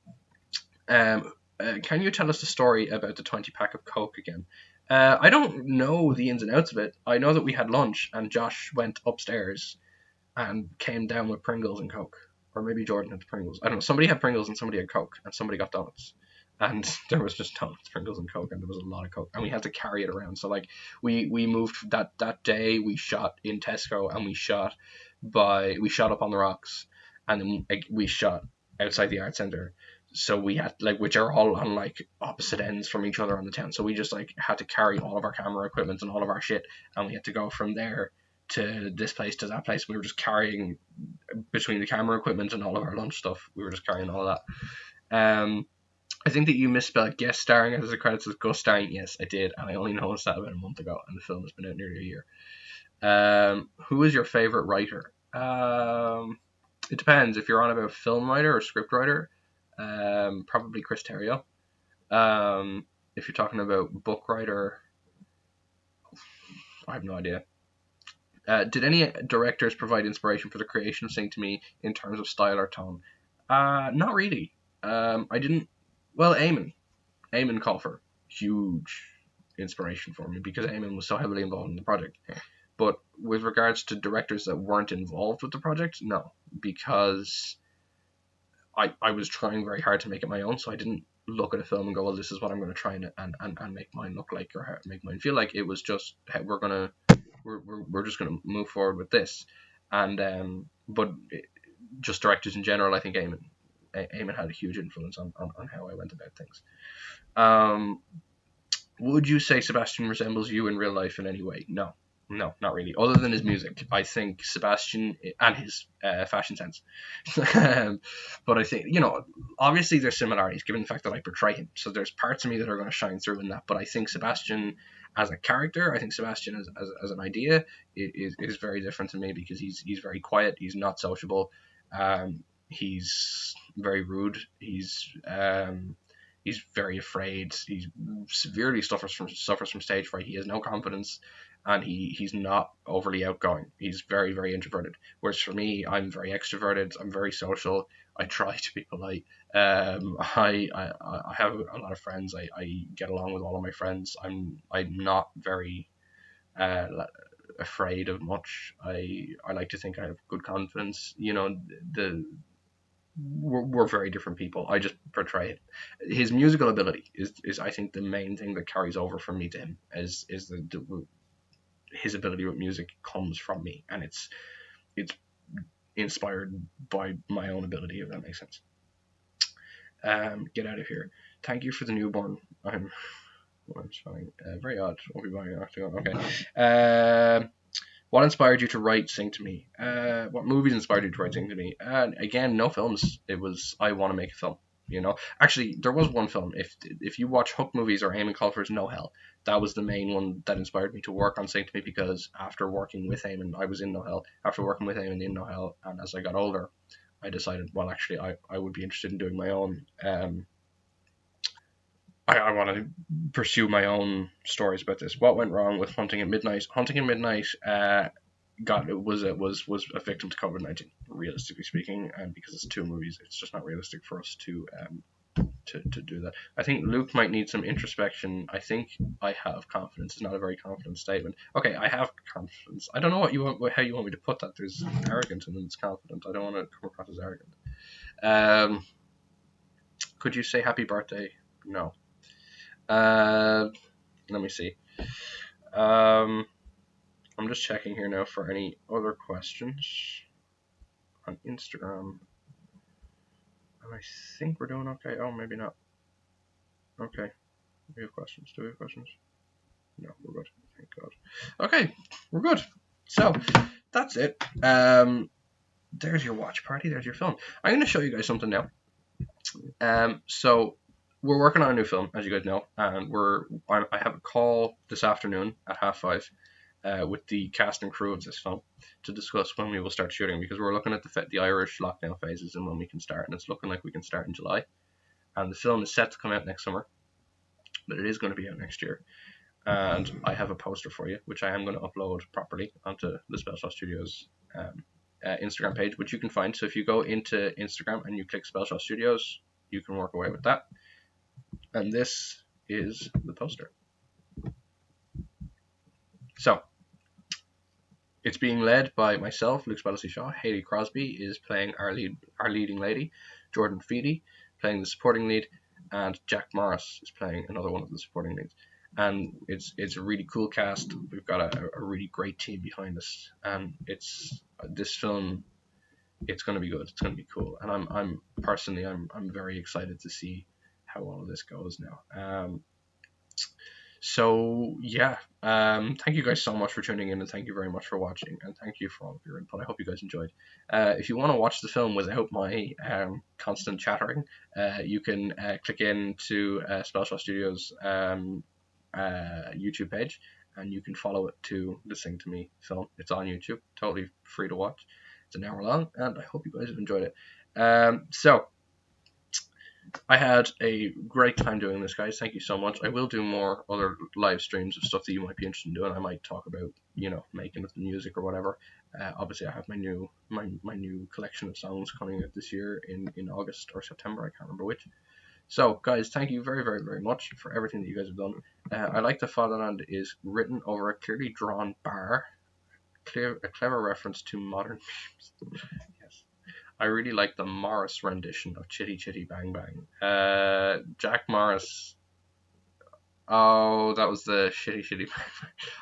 Can you tell us the story about the 20-pack of Coke again? I don't know the ins and outs of it. I know that we had lunch and Josh went upstairs and came down with Pringles and Coke. Or maybe Jordan had the Pringles. I don't know. Somebody had Pringles and somebody had Coke. And somebody got donuts. And there was just donuts, Pringles and Coke. And there was a lot of Coke. And we had to carry it around. So like we moved that day. We shot in Tesco. And we shot up on the rocks. And then we shot outside the art centre. So we had, like, which are all on like opposite ends from each other on the town. So we just like had to carry all of our camera equipment and all of our shit. And we had to go from there to this place to that place. We were just carrying between the camera equipment and all of our lunch stuff. We were just carrying all of that. I think that you misspelled guest starring as the credits as Gus starring. Yes, I did, and I only noticed that about a month ago, and the film has been out nearly a year. Who is your favorite writer? It depends. If you're on about film writer or script writer, probably Chris Terrio. If you're talking about book writer, I have no idea. Did any directors provide inspiration for the creation of Sing to Me in terms of style or tone? Not really. I didn't. Well, Eamon Colfer, huge inspiration for me because Eamon was so heavily involved in the project. But with regards to directors that weren't involved with the project, no, because I was trying very hard to make it my own, so I didn't look at a film and go, well, this is what I'm going to try and make mine look like or make mine feel like. It was just, hey, we're just going to move forward with this. And but just directors in general, I think Eamon had a huge influence on how I went about things. Would you say Sebastian resembles you in real life in any way? No, not really. Other than his music, I think Sebastian and his fashion sense. But I think, obviously there's similarities given the fact that I portray him. So there's parts of me that are going to shine through in that. But I think Sebastian as a character, I think Sebastian as an idea is very different to me because he's very quiet. He's not sociable. He's very rude. He's very afraid. He severely suffers from stage fright. He has no confidence, and he's not overly outgoing. He's very, very introverted. Whereas for me, I'm very extroverted. I'm very social. I try to be polite. I have a lot of friends. I get along with all of my friends. I'm not very afraid of much. I like to think I have good confidence. We're very different people. I just portray it. His musical ability is I think the main thing that carries over from me to him is his ability with music comes from me, and it's inspired by my own ability, if that makes sense. Get out of here. Thank you for the newborn. I'm trying. Very odd. Won't be buying it. Okay. What inspired you to write Sing to Me? What movies inspired you to write Sing to Me? Again, no films. It was, I want to make a film. Actually, there was one film. If you watch Hook movies or Eamon Colfer's No Hell, that was the main one that inspired me to work on Sing to Me, because after working with Eamon, I was in No Hell. After working with Eamon in No Hell, and as I got older, I decided, well, actually, I would be interested in doing my own. I want to pursue my own stories about this. What went wrong with Hunting at Midnight? Hunting at Midnight was a victim to COVID-19, realistically speaking, and because it's two movies, it's just not realistic for us to do that. I think Luke might need some introspection. I think I have confidence. It's not a very confident statement. Okay, I have confidence. I don't know how you want me to put that. There's arrogant and then it's confident. I don't want to come across as arrogant. Could you say happy birthday? No. Let me see. I'm just checking here now for any other questions on Instagram. And I think we're doing okay. Oh, maybe not. Okay. We have questions. Do we have questions? No, we're good. Thank God. Okay, we're good. So, that's it. There's your watch party. There's your film. I'm going to show you guys something now. So, we're working on a new film, as you guys know, and I have a call this afternoon at 5:30 with the cast and crew of this film to discuss when we will start shooting, because we're looking at the Irish lockdown phases and when we can start, and it's looking like we can start in July. And the film is set to come out next summer, but it is going to be out next year. And I have a poster for you, which I am going to upload properly onto the Spellshot Studios Instagram page, which you can find. So if you go into Instagram and you click Spellshot Studios, you can work away with that. And this is the poster. So it's being led by myself, Luke Spellsy Shaw. Hayley Crosby is playing our leading lady. Jordan Feedy playing the supporting lead, and Jack Morris is playing another one of the supporting leads. And it's a really cool cast. We've got a really great team behind us, and this film. It's going to be good. It's going to be cool, and I'm personally very excited to see how all of this goes now. So yeah, thank you guys so much for tuning in, and thank you very much for watching, and thank you for all of your input. I hope you guys enjoyed. If you want to watch the film without my constant chattering, you can click into Spellshot Studios YouTube page, and you can follow it to the Sing to Me film. It's on YouTube, totally free to watch. It's an hour long, and I hope you guys have enjoyed it. So I had a great time doing this, guys. Thank you so much. I will do more other live streams of stuff that you might be interested in doing. I might talk about, making of the music or whatever. Obviously, I have my new collection of songs coming out this year in August or September. I can't remember which. So, guys, thank you very, very, very much for everything that you guys have done. I like that Fatherland is written over a clearly drawn bar. A clever reference to modern memes. Yes. I really like the Morris rendition of Chitty Chitty Bang Bang. Jack Morris. Oh, that was the Shitty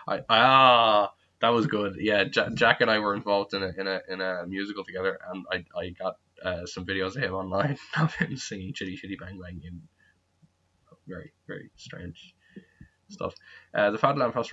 Bang Bang. That was good. Yeah, Jack and I were involved in a musical together, and I got some videos of him online of him singing Chitty Chitty Bang Bang in very, very strange stuff. The Fatherland Prosper